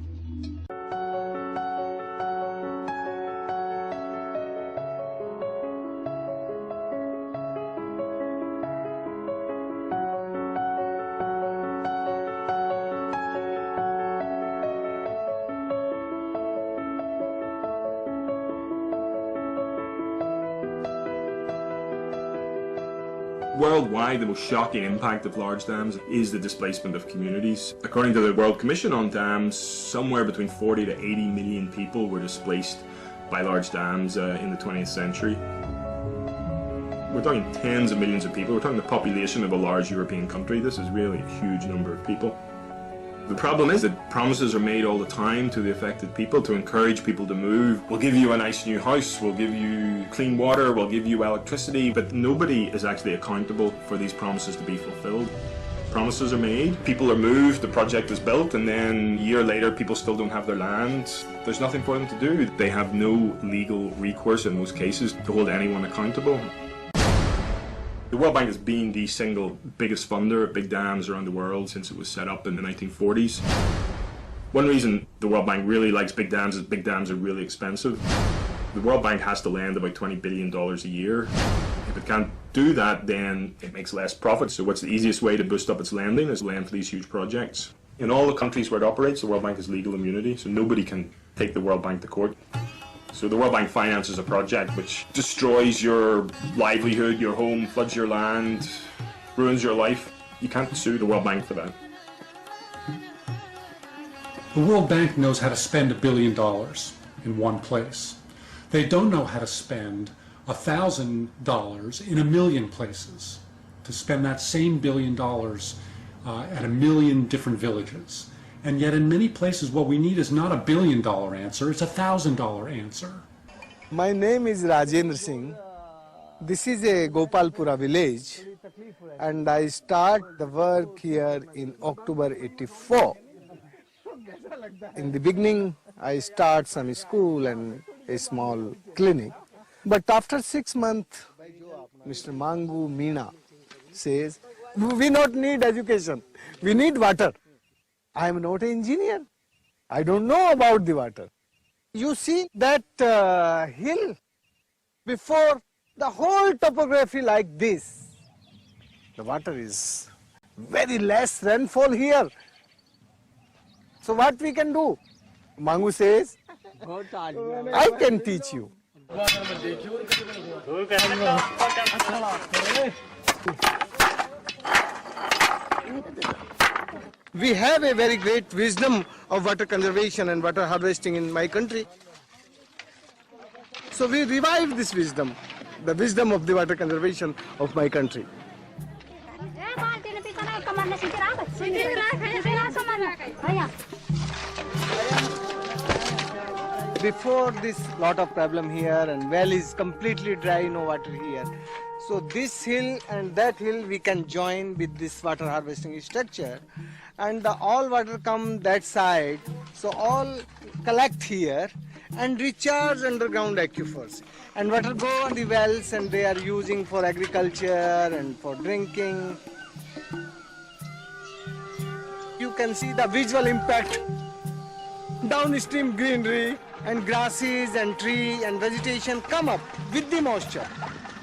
Worldwide, the most shocking impact of large dams is the displacement of communities. According to the World Commission on Dams, somewhere between 40 to 80 million people were displaced by large dams in the 20th century. We're talking tens of millions of people. We're talking the population of a large European country. This is really a huge number of people. The problem is that promises are made all the time to the affected people to encourage people to move. We'll give you a nice new house, we'll give you clean water, we'll give you electricity, but nobody is actually accountable for these promises to be fulfilled. Promises are made, people are moved, the project is built, and then a year later people still don't have their land. There's nothing for them to do. They have no legal recourse in most cases to hold anyone accountable. The World Bank has been the single biggest funder of big dams around the world since it was set up in the 1940s. One reason the World Bank really likes big dams is big dams are really expensive. The World Bank has to lend about $20 billion a year. If it can't do that, then it makes less profit. So what's the easiest way to boost up its lending is lend for these huge projects. In all the countries where it operates, the World Bank has legal immunity, so nobody can take the World Bank to court. So the World Bank finances a project which destroys your livelihood, your home, floods your land, ruins your life. You can't sue the World Bank for that. The World Bank knows how to spend $1 billion in one place. They don't know how to spend $1,000 in 1 million places, to spend that same $1 billion at 1 million different villages. And yet in many places what we need is not $1 billion answer, it's $1,000 answer. My name is Rajendra Singh. This is a Gopalpura village and I start the work here in October '84. In the beginning I start some school and a small clinic. But after 6 months, Mr. Mangu Meena says, we not need education, we need water. I am not an engineer. I don't know about the water. You see that hill before the whole topography like this. The water is very less rainfall here. So what we can do? Mangu says, I can teach you. We have a very great wisdom of water conservation and water harvesting in my country. So we revive this wisdom, the wisdom of the water conservation of my country. Before this, lot of problem here and well is completely dry, no water here. So this hill and that hill we can join with this water harvesting structure and all water come that side. So all collect here and recharge underground aquifers. And water go on the wells and they are using for agriculture and for drinking. You can see the visual impact. Downstream greenery and grasses and tree and vegetation come up with the moisture.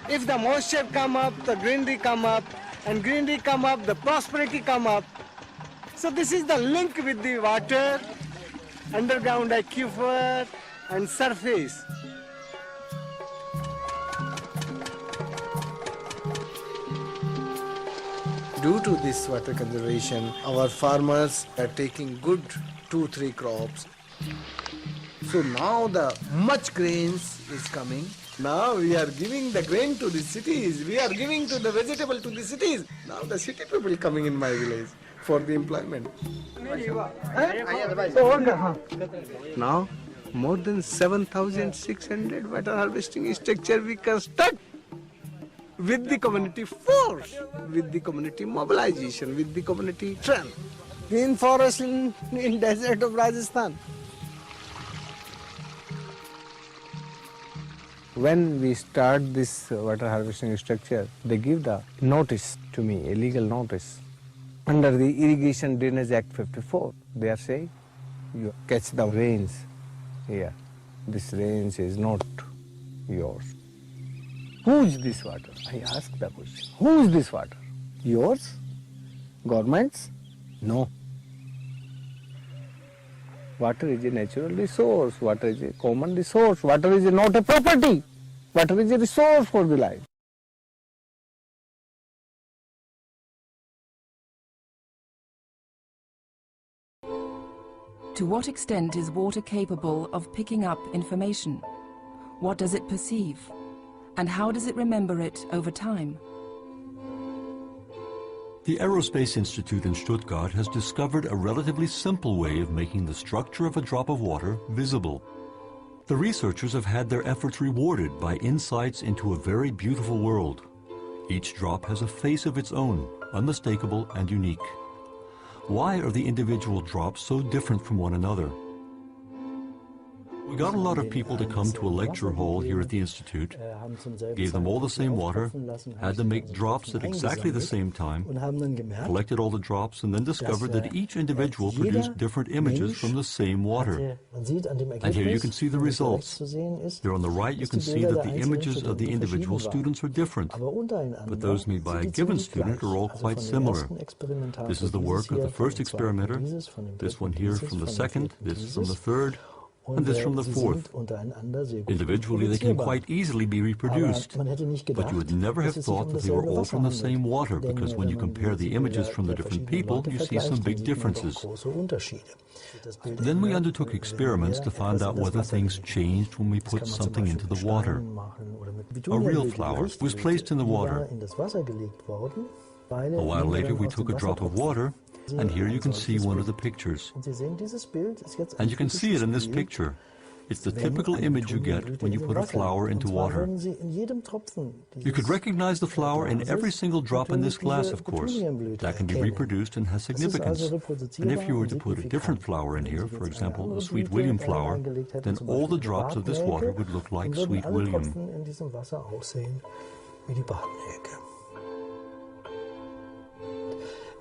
If the moisture come up, the greenery come up, and greenery come up, the prosperity come up. So this is the link with the water, underground aquifer and surface. Due to this water conservation, our farmers are taking good 2-3 crops. So now the much grains is coming. Now we are giving the grain to the cities. We are giving to the vegetable to the cities. Now the city people coming in my village for the employment. Now more than 7,600 water harvesting structure we construct with the community force, with the community mobilization, with the community strength. Green forest in desert of Rajasthan. When we start this water harvesting structure, they give the notice to me, a legal notice. Under the Irrigation Drainage Act 54, they are saying, you catch the rains here. This rains is not yours. Who is this water? I ask the question. Who is this water? Yours? Government's? No. Water is a natural resource. Water is a common resource. Water is not a property. Water is a resource for the life. To what extent is water capable of picking up information? What does it perceive? And how does it remember it over time? The Aerospace Institute in Stuttgart has discovered a relatively simple way of making the structure of a drop of water visible. The researchers have had their efforts rewarded by insights into a very beautiful world. Each drop has a face of its own, unmistakable and unique. Why are the individual drops so different from one another? We got a lot of people to come to a lecture hall here at the Institute, gave them all the same water, had them make drops at exactly the same time, collected all the drops, and then discovered that each individual produced different images from the same water. And here you can see the results. There on the right you can see that the images of the individual students are different, but those made by a given student are all quite similar. This is the work of the first experimenter, this one here from the second, this from the third. and this from the fourth. Individually, they can quite easily be reproduced, but you would never have thought that they were all from the same water, because when you compare the images from the different people, you see some big differences. Then we undertook experiments to find out whether things changed when we put something into the water. A real flower was placed in the water. A while later, we took a drop of water, and here you can see one of the pictures. And you can see it in this picture. It's the typical image you get when you put a flower into water. You could recognize the flower in every single drop in this glass, of course. That can be reproduced and has significance. And if you were to put a different flower in here, for example, a Sweet William flower, then all the drops of this water would look like Sweet William.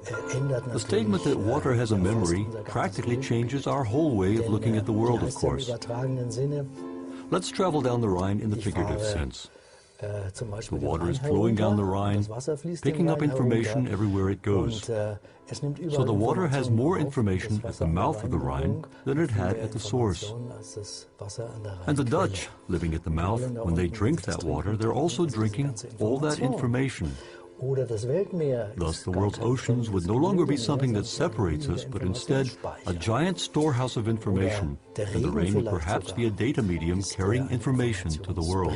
The statement that water has a memory practically changes our whole way of looking at the world, of course. Let's travel down the Rhine in the figurative sense. The water is flowing down the Rhine, picking up information everywhere it goes. So the water has more information at the mouth of the Rhine than it had at the source. And the Dutch, living at the mouth, when they drink that water, they're also drinking all that information. Thus, the world's oceans would no longer be something that separates us, but instead a giant storehouse of information, and the rain would perhaps be a data medium carrying information to the world.